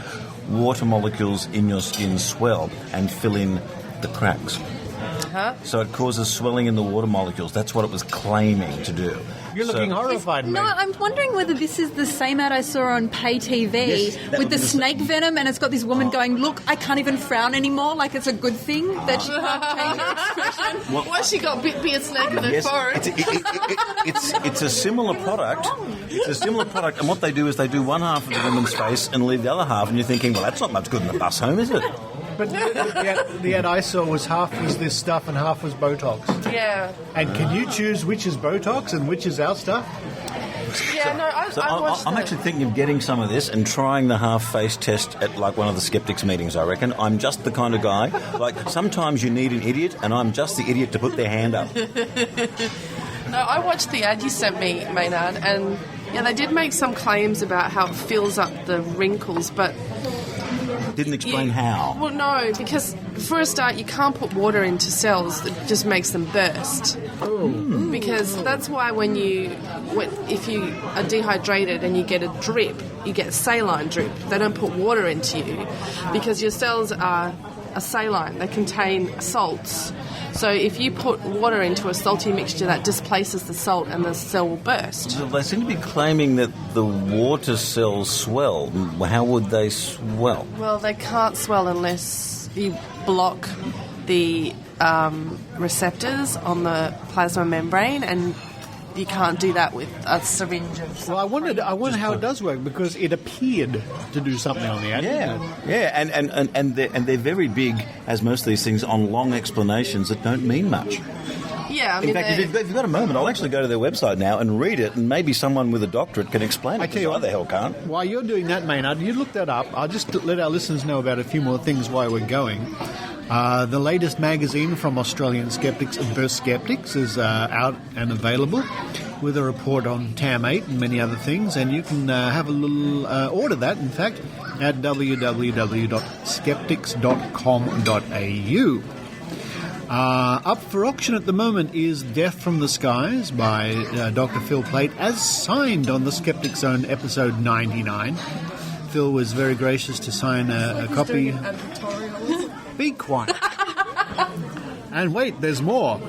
Speaker 9: water molecules in your skin swell and fill in the cracks. So it causes swelling in the water molecules. That's what it was claiming to do.
Speaker 2: You're looking horrified, mate.
Speaker 10: No, I'm wondering whether this is the same ad I saw on pay TV with the snake venom, and it's got this woman going, "Look, I can't even frown anymore. Like it's a good thing that she can't change her expression."
Speaker 8: Why she got bit by a snake in her forehead?
Speaker 9: It's a similar product. It's a similar product, and what they do is they do one half of the woman's face and leave the other half, and you're thinking, well, that's not much good in the bus home, is it?
Speaker 2: But the ad I saw was half was this stuff and half was Botox.
Speaker 8: Yeah.
Speaker 2: And can you choose which is Botox and which is our stuff?
Speaker 8: Yeah, no, I watched
Speaker 9: I'm actually thinking of getting some of this and trying the half-face test at like one of the skeptics meetings, I reckon. I'm just the kind of guy, like sometimes you need an idiot and I'm just the idiot to put their hand up.
Speaker 8: No, I watched the ad you sent me, Maynard, and yeah, they did make some claims about how it fills up the wrinkles, but...
Speaker 9: Didn't explain how.
Speaker 8: Well, no, because for a start, you can't put water into cells that just makes them burst. Because that's why if you are dehydrated and you get a drip, you get a saline drip. They don't put water into you because your cells are saline. They contain salts. So if you put water into a salty mixture, that displaces the salt and the cell will burst.
Speaker 9: So they seem to be claiming that the water cells swell. How would they swell?
Speaker 8: Well, they can't swell unless you block the receptors on the plasma membrane, and you can't do that with a syringe of...
Speaker 2: Well, I wonder how it does work, because it appeared to do something on the ad.
Speaker 9: And they're very big, as most of these things, on long explanations that don't mean much.
Speaker 8: Yeah, I mean...
Speaker 9: In fact, if you've got a moment, I'll actually go to their website now and read it, and maybe someone with a doctorate can explain it.
Speaker 2: I tell you what,
Speaker 9: the hell can't.
Speaker 2: While you're doing that, Maynard, you look that up. I'll just let our listeners know about a few more things while we're going. The latest magazine from Australian skeptics, The Skeptics, is out and available with a report on TAM8 and many other things, and you can have a little order that, in fact, at www.skeptics.com.au. Up for auction at the moment is Death from the Skies by Dr. Phil Plait, as signed on the Skeptic Zone episode 99. Phil was very gracious to sign a copy. Be quiet. And wait, there's more.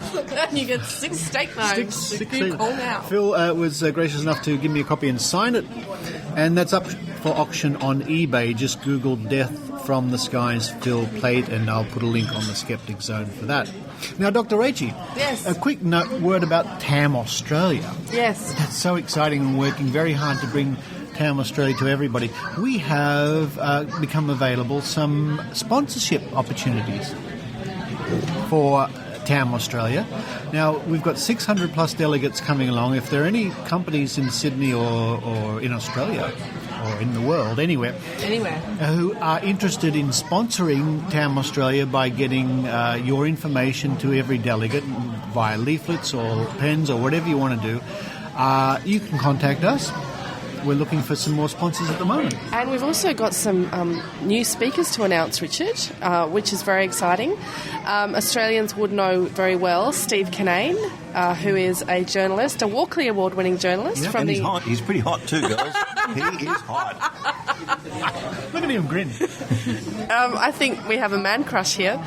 Speaker 8: You get 6 steak knives.
Speaker 2: Six
Speaker 8: call now.
Speaker 2: Phil was gracious enough to give me a copy and sign it. And that's up for auction on eBay. Just Google Death from the Skies Phil Plait, and I'll put a link on the Skeptic Zone for that. Now, Dr. Rachael,
Speaker 8: yes.
Speaker 2: A quick word about TAM Australia.
Speaker 8: Yes.
Speaker 2: That's so exciting, and working very hard to bring TAM Australia to everybody. We have become available some sponsorship opportunities for TAM Australia. Now, we've got 600 plus delegates coming along. If there are any companies in Sydney or in Australia or in the world, anywhere, who are interested in sponsoring TAM Australia by getting your information to every delegate via leaflets or pens or whatever you want to do, you can contact us. We're looking for some more sponsors at the moment.
Speaker 8: And we've also got some new speakers to announce, Richard, which is very exciting. Australians would know very well Steve Cain, who is a journalist, a Walkley Award-winning journalist.
Speaker 9: Yeah, he's hot. He's pretty hot too, girls. He is hot.
Speaker 2: Look at him grin.
Speaker 8: I think we have a man crush here.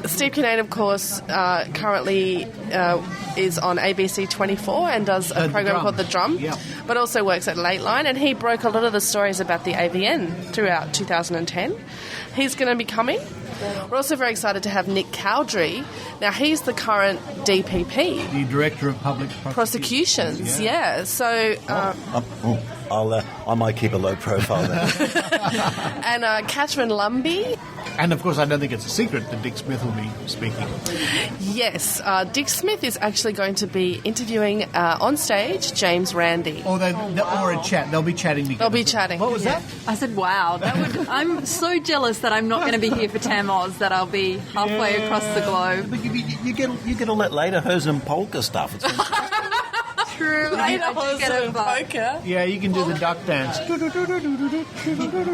Speaker 8: Steve Cain, of course, currently is on ABC 24 and does a program called The Drum, but also works at Lateline, and he broke a lot of the stories about the AVN throughout 2010. He's going to be coming. We're also very excited to have Nick Cowdery. Now, he's the current DPP.
Speaker 2: The Director of Public
Speaker 8: Prosecutions. Yeah. So...
Speaker 9: I might keep a low profile there.
Speaker 8: And Catherine Lumby.
Speaker 2: And, of course, I don't think it's a secret that Dick Smith will be speaking.
Speaker 8: Yes. Dick Smith is actually going to be interviewing on stage James Randi.
Speaker 2: Or a chat. They'll be chatting together.
Speaker 8: They'll be chatting.
Speaker 2: What was that?
Speaker 10: I said, wow. I'm so jealous that I'm not going to be here for TAM Oz, that I'll be halfway across the globe.
Speaker 9: But you get all that later Lederhosen polka stuff. It's
Speaker 10: True. I do get a
Speaker 8: poker.
Speaker 2: Yeah, you can do the duck dance.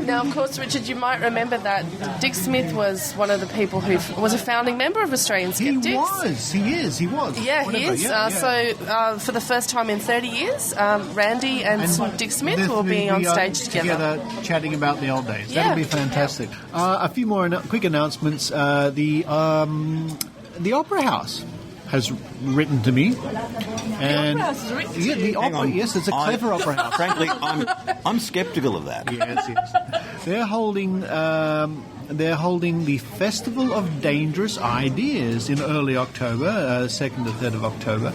Speaker 8: Now, of course, Richard, you might remember that Dick Smith was one of the people who was a founding member of Australian Skeptics.
Speaker 2: He was.
Speaker 8: Yeah, he is. So, for the first time in 30 years, Randy and Dick Smith will be on stage together.
Speaker 2: Chatting about the old days. That'll be fantastic. A few more quick announcements. The Opera House has written to me.
Speaker 8: And the Opera House has written to you?
Speaker 2: The opera, yes, it's a clever opera house.
Speaker 9: Frankly, I'm sceptical of that.
Speaker 2: Yes. They're holding the Festival of Dangerous Ideas in early October, 2nd to 3rd of October.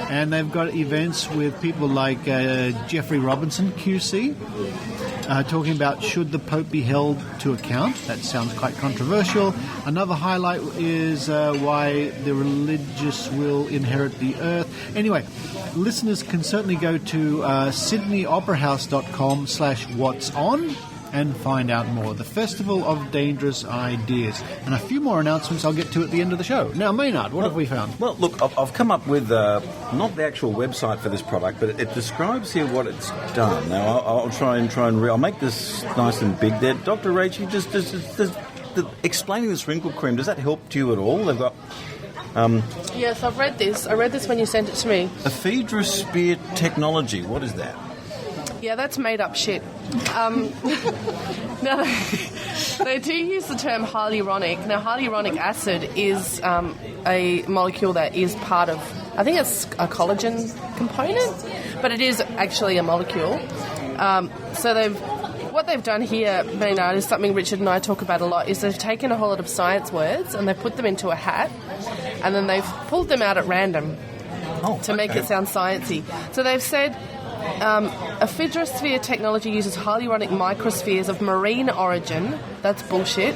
Speaker 2: And they've got events with people like Jeffrey Robinson, QC, talking about should the Pope be held to account. That sounds quite controversial. Another highlight is why the religious will inherit the earth. Anyway, listeners can certainly go to sydneyoperahouse.com/what's on and find out more. The Festival of Dangerous Ideas. And a few more announcements I'll get to at the end of the show. Now, Maynard, what have we found?
Speaker 9: Well, look, I've come up with not the actual website for this product, but it describes here what it's done. Now, I'll try and I'll make this nice and big there. Dr. Rachael, just explaining this wrinkle cream, does that help you at all? They've got...
Speaker 8: Yes, I've read this. I read this when you sent it to me.
Speaker 9: Ephedra spear technology, what is that?
Speaker 8: Yeah, that's made up shit. Now, they do use the term hyaluronic. Now, hyaluronic acid is a molecule that is part of, I think it's a collagen component, but it is actually a molecule. What they've done here, Maynard, is something Richard and I talk about a lot, is they've taken a whole lot of science words and they've put them into a hat and then they've pulled them out at random to make it sound sciencey. So they've said... Ephedra sphere technology uses hyaluronic microspheres of marine origin, that's bullshit,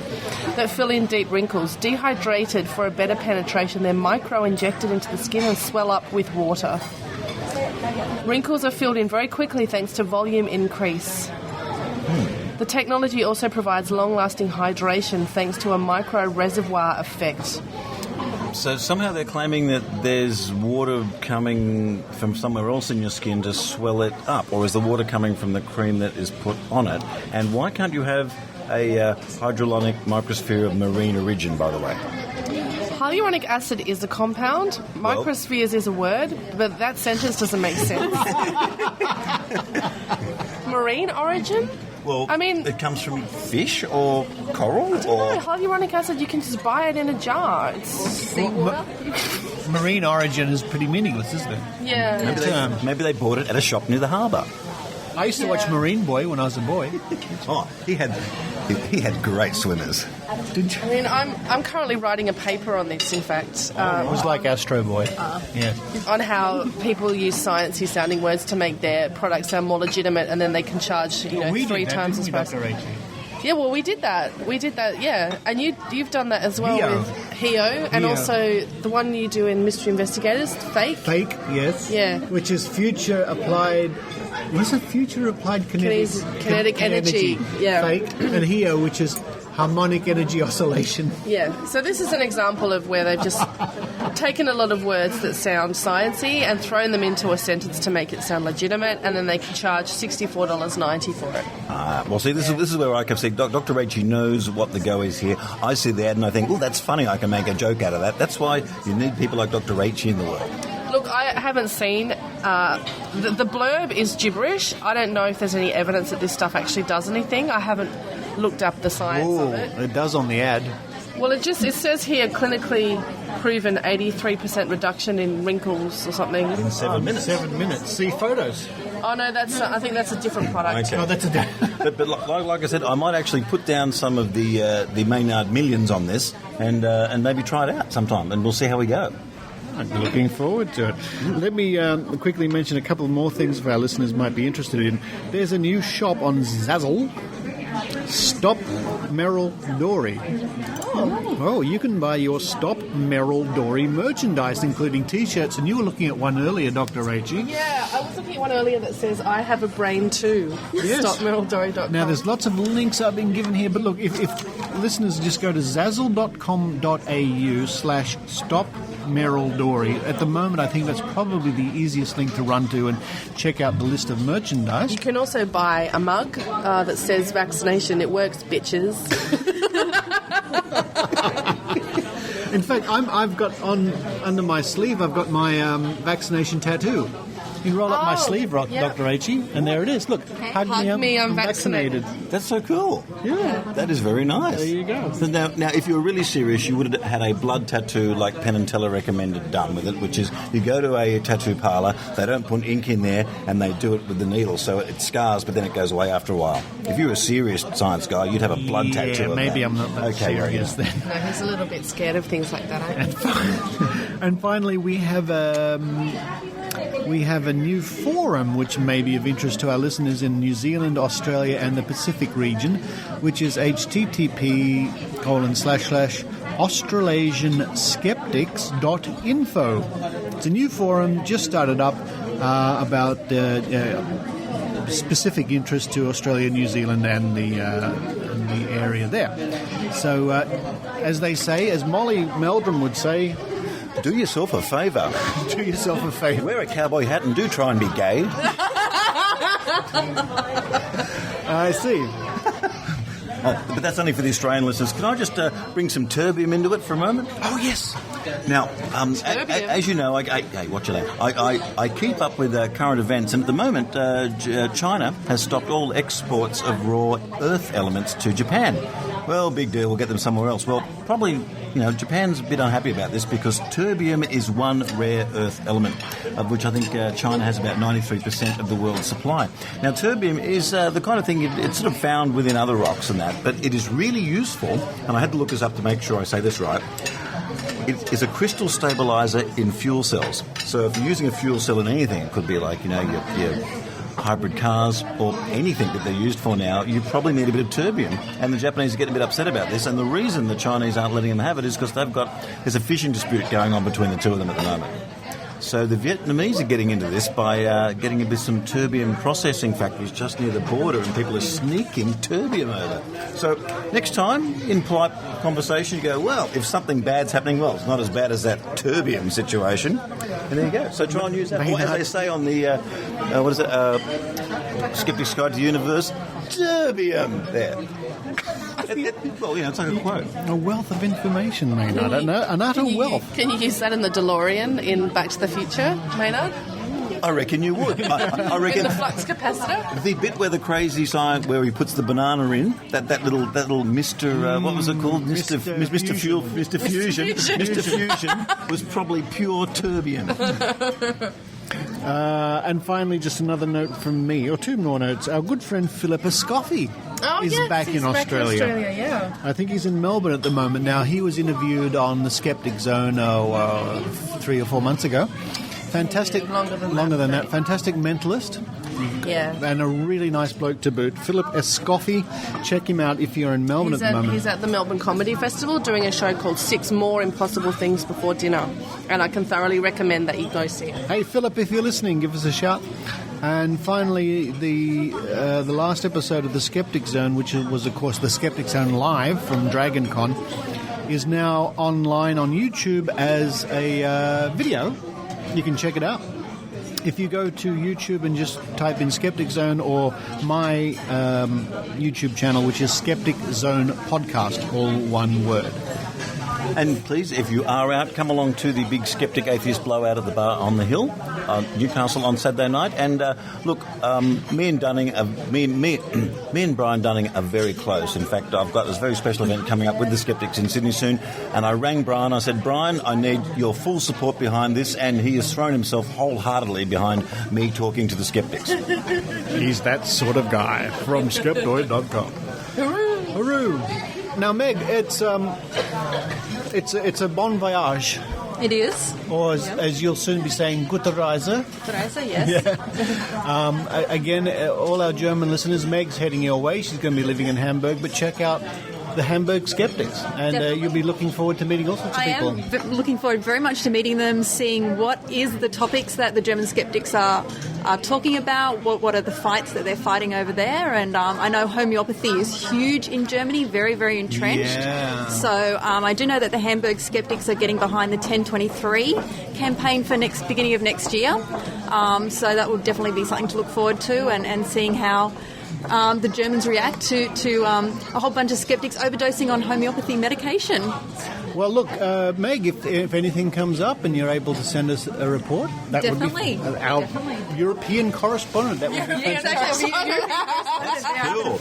Speaker 8: that fill in deep wrinkles. Dehydrated for a better penetration, they're micro-injected into the skin and swell up with water. Wrinkles are filled in very quickly thanks to volume increase. The technology also provides long-lasting hydration thanks to a micro-reservoir effect.
Speaker 9: So somehow they're claiming that there's water coming from somewhere else in your skin to swell it up, or is the water coming from the cream that is put on it? And why can't you have a hyaluronic microsphere of marine origin, by the way?
Speaker 8: Hyaluronic acid is a compound. Microspheres is a word, but that sentence doesn't make sense. Marine origin?
Speaker 9: Well, I mean, it comes from fish or coral?
Speaker 8: I don't know. Hyaluronic acid, you can just buy it in a jar. It's seawater.
Speaker 2: Marine origin is pretty meaningless, isn't it?
Speaker 8: Yeah.
Speaker 9: Maybe they bought it at a shop near the harbour.
Speaker 2: I used to watch Marine Boy when I was a boy.
Speaker 9: Oh, he had great swimmers.
Speaker 2: Did you?
Speaker 8: I mean, I'm currently writing a paper on this, in fact.
Speaker 2: It was like Astro Boy.
Speaker 8: On how people use sciencey sounding words to make their products sound more legitimate, and then they can charge, three times as much. Yeah, well, we did that. Yeah. And you've done that as well with HEO, and also the one you do in Mystery Investigators, Fake.
Speaker 2: Fake, yes.
Speaker 8: Yeah.
Speaker 2: Which is future applied... What is it? Future applied kinetic
Speaker 8: energy. Yeah.
Speaker 2: Fake. And HEO, which is harmonic energy oscillation.
Speaker 8: Yeah. So this is an example of where they've just taken a lot of words that sound sciencey and thrown them into a sentence to make it sound legitimate, and then they can charge $64.90 for it.
Speaker 9: Well, see, this is where I can see Dr. Rachael knows what the go is here. I see the ad and I think, oh, that's funny. I can make a joke out of that. That's why you need people like Dr. Rachael in the world.
Speaker 8: Look, I haven't seen... the blurb is gibberish. I don't know if there's any evidence that this stuff actually does anything. I haven't looked up the science of it.
Speaker 2: It does on the ad.
Speaker 8: Well, it says here clinically proven 83% reduction in wrinkles or something.
Speaker 9: In 7 minutes.
Speaker 2: 7 minutes. See photos.
Speaker 8: Oh, no, I think that's a different product.
Speaker 9: Okay.
Speaker 2: Oh, that's a...
Speaker 9: but like I said, I might actually put down some of the Maynard millions on this and maybe try it out sometime, and we'll see how we go.
Speaker 2: I'm looking forward to it. Let me quickly mention a couple more things for our listeners might be interested in. There's a new shop on Zazzle. Stop Merrill Dory. Oh, you can buy your Stop Merrill Dory merchandise, including T-shirts, and you were looking at one earlier, Dr. Rachael.
Speaker 8: Yeah, I was looking at one earlier that says, I have a brain too.
Speaker 2: Yes.
Speaker 8: StopMerrillDory.com.
Speaker 2: Now, there's lots of links I've been given here, but look, if listeners just go to zazzle.com.au/stop Merrill Dory. At the moment, I think that's probably the easiest link to run to and check out the list of merchandise.
Speaker 8: You can also buy a mug that says vaccination. It works, bitches.
Speaker 2: In fact, I've got under my sleeve, I've got my vaccination tattoo. You roll up my sleeve, Dr. Rachael, and there it is. Look, hug me, I'm vaccinated.
Speaker 9: That's so cool.
Speaker 2: Yeah.
Speaker 9: That is very nice.
Speaker 2: There you go.
Speaker 9: So now, if you were really serious, you would have had a blood tattoo like Penn and Teller recommended done with it, which is you go to a tattoo parlour, they don't put ink in there, and they do it with the needle, so it scars, but then it goes away after a while. If you were a serious science guy, you'd have a blood tattoo of
Speaker 2: maybe
Speaker 9: that.
Speaker 2: I'm not that serious then.
Speaker 8: No, he's a little bit scared of things like that,
Speaker 2: And finally, we have a new forum which may be of interest to our listeners in New Zealand, Australia and the Pacific region, which is http://australasianskeptics.info. It's a new forum just started up about specific interest to Australia, New Zealand, and the area there. So, as they say, as Molly Meldrum would say,
Speaker 9: do yourself a favour.
Speaker 2: Do yourself a favour.
Speaker 9: Wear a cowboy hat and do try and be gay.
Speaker 2: I see.
Speaker 9: But that's only for the Australian listeners. Can I just bring some terbium into it for a moment?
Speaker 2: Oh, yes.
Speaker 9: Now, as you know, hey, watch it out. I keep up with current events, and at the moment, China has stopped all exports of raw earth elements to Japan. Well, big deal, we'll get them somewhere else. Well, probably, Japan's a bit unhappy about this because terbium is one rare earth element, of which I think China has about 93% of the world's supply. Now, terbium is the kind of thing it's sort of found within other rocks and that, but it is really useful, and I had to look this up to make sure I say this right. It is a crystal stabilizer in fuel cells. So if you're using a fuel cell in anything, it could be like, your hybrid cars or anything that they're used for now, you probably need a bit of terbium. And the Japanese are getting a bit upset about this. And the reason the Chinese aren't letting them have it is because there's a fishing dispute going on between the two of them at the moment. So the Vietnamese are getting into this by getting into some terbium processing factories just near the border, and people are sneaking terbium over. So next time, in polite conversation, you go, well, if something bad's happening, well, it's not as bad as that terbium situation. And there you go. So try and use that. As they say on the, Skeptic's Guide to the Universe, terbium there. It's like a quote.
Speaker 2: A wealth of information, Maynard. An utter wealth.
Speaker 8: Can you use that in the DeLorean in Back to the Future, Maynard?
Speaker 9: I reckon you would. I reckon
Speaker 8: in the flux capacitor.
Speaker 9: The bit where the crazy science, where he puts the banana in, that little Mr. What was it called? Mr. Fusion was probably pure terbium.
Speaker 2: And finally, just another note from me, or two more notes. Our good friend Philip Escoffi is back in Australia.
Speaker 8: Yeah.
Speaker 2: I think he's in Melbourne at the moment. Now, he was interviewed on the Skeptic Zone 3 or 4 months ago. Fantastic. Longer than that. Fantastic mentalist.
Speaker 8: Yeah.
Speaker 2: And a really nice bloke to boot. Philip Escoffi. Check him out if you're in Melbourne at the moment.
Speaker 8: He's at the Melbourne Comedy Festival doing a show called 6 More Impossible Things Before Dinner. And I can thoroughly recommend that you go see it.
Speaker 2: Hey, Philip, if you're listening, give us a shout. And finally, the last episode of the Skeptic Zone, which was, of course, the Skeptic Zone Live from DragonCon, is now online on YouTube as a video. You can check it out. If you go to YouTube and just type in Skeptic Zone or my YouTube channel, which is Skeptic Zone Podcast, all one word.
Speaker 9: And please, if you are out, come along to the big Skeptic Atheist Blowout at the bar on the hill, Newcastle on Saturday night. And look, me and Brian Dunning are very close. In fact, I've got this very special event coming up with the Skeptics in Sydney soon. And I rang Brian. I said, Brian, I need your full support behind this. And he has thrown himself wholeheartedly behind me talking to the Skeptics.
Speaker 2: He's that sort of guy from Skeptoid.com. Hooroo! Now, Meg, it's a bon voyage.
Speaker 10: It is.
Speaker 2: Or as you'll soon be saying, gute Reise.
Speaker 10: Gute Reise, yes.
Speaker 2: Yeah. Again, all our German listeners, Meg's heading your way. She's going to be living in Hamburg, but check out the Hamburg Skeptics, and you'll be looking forward to meeting all sorts of people.
Speaker 10: I am looking forward very much to meeting them, seeing what is the topics that the German Skeptics are talking about, what are the fights that they're fighting over there, and I know homeopathy is huge in Germany, very, very entrenched.
Speaker 2: Yeah.
Speaker 10: So I do know that the Hamburg Skeptics are getting behind the 1023 campaign for beginning of next year, so that will definitely be something to look forward to, and seeing how the Germans react to a whole bunch of skeptics overdosing on homeopathy medication.
Speaker 2: Well, look, Meg, if anything comes up and you're able to send us a report, that
Speaker 10: Definitely.
Speaker 2: would be our European correspondent. That would be fantastic.
Speaker 9: Cool.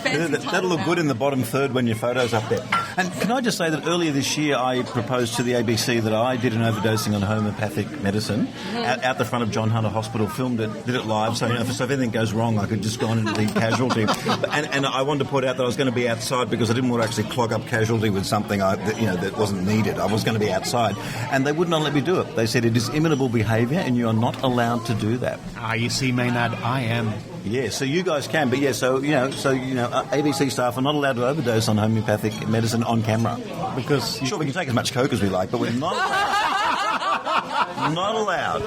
Speaker 9: That'll look good in the bottom third when your photo's up there. And can I just say that earlier this year I proposed to the ABC that I did an overdosing on homeopathic medicine out the front of John Hunter Hospital, filmed it, did it live, so if anything goes wrong I could just go on into the casualty. And I wanted to point out that I was going to be outside because I didn't want to actually clog up casualty with something that wasn't needed. I was going to be outside, and they would not let me do it. They said it is imitable behaviour, and you are not allowed to do that.
Speaker 2: You see, Maynard, I am.
Speaker 9: Yeah, so you guys can, but ABC staff are not allowed to overdose on homeopathic medicine on camera
Speaker 2: because
Speaker 9: sure we can take as much coke as we like, but we're not allowed. not allowed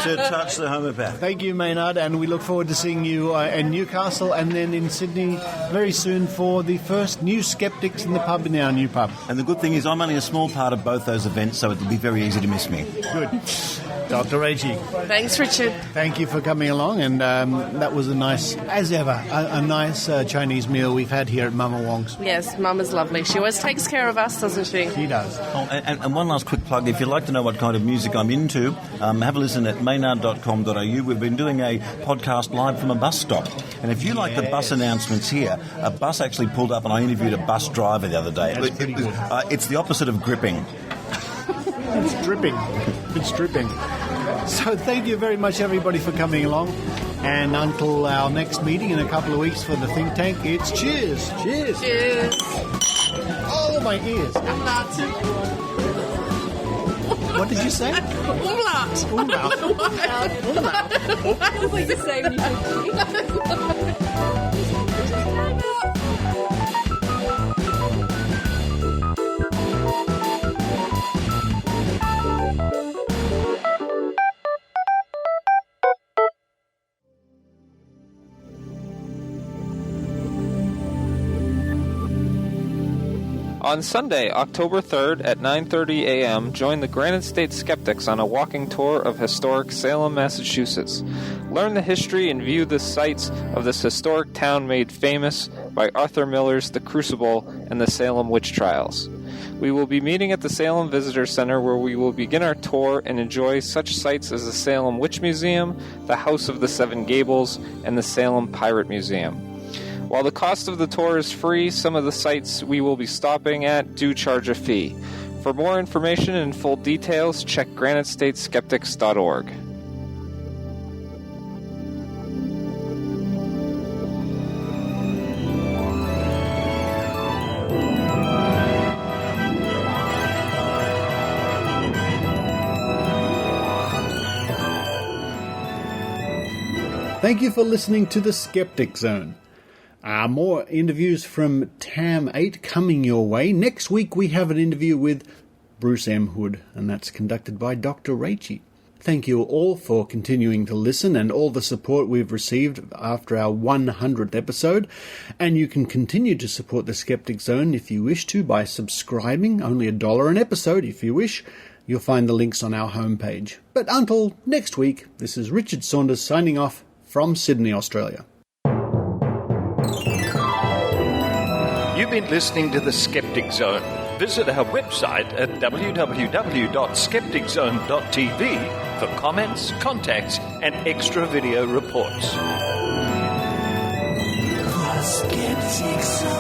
Speaker 9: to touch the homeopath.
Speaker 2: Thank you, Maynard, and we look forward to seeing you in Newcastle and then in Sydney very soon for the first new Skeptics in the pub in our new pub.
Speaker 9: And the good thing is I'm only a small part of both those events, so it'll be very easy to miss me.
Speaker 2: Good. Dr. Rachael.
Speaker 8: Thanks, Richard.
Speaker 2: Thank you for coming along, and that was a nice, as ever, a nice Chinese meal we've had here at Mama Wong's.
Speaker 8: Yes, Mama's lovely. She always takes care of us, doesn't she?
Speaker 2: She does.
Speaker 9: Oh, and one last quick plug. If you'd like to know what kind of music I'm into, have a listen at maynard.com.au. We've been doing a podcast live from a bus stop. And if you like the bus announcements here, a bus actually pulled up and I interviewed a bus driver the other day.
Speaker 2: That's pretty good.
Speaker 9: It's the opposite of gripping.
Speaker 2: It's dripping. It's dripping. So thank you very much, everybody, for coming along. And until our next meeting in a couple of weeks for the think tank, it's cheers. Cheers.
Speaker 8: Cheers.
Speaker 2: Oh, my ears. What did you say?
Speaker 8: Umlaut.
Speaker 2: Umlaut.
Speaker 10: What was you say when you
Speaker 11: On Sunday, October 3rd at 9:30 a.m., join the Granite State Skeptics on a walking tour of historic Salem, Massachusetts. Learn the history and view the sites of this historic town made famous by Arthur Miller's The Crucible and the Salem Witch Trials. We will be meeting at the Salem Visitor Center, where we will begin our tour and enjoy such sites as the Salem Witch Museum, the House of the Seven Gables, and the Salem Pirate Museum. While the cost of the tour is free, some of the sites we will be stopping at do charge a fee. For more information and full details, check granitestateskeptics.org.
Speaker 2: Thank you for listening to the Skeptic Zone. More interviews from TAM 8 coming your way. Next week we have an interview with Bruce M. Hood, and that's conducted by Dr. Rachael. Thank you all for continuing to listen and all the support we've received after our 100th episode. And you can continue to support the Skeptic Zone if you wish to by subscribing, only $1 an episode if you wish. You'll find the links on our homepage. But until next week, this is Richard Saunders signing off from Sydney, Australia.
Speaker 1: You've been listening to The Skeptic Zone. Visit our website at www.skepticzone.tv for comments, contacts, and extra video reports.
Speaker 12: The Skeptic Zone.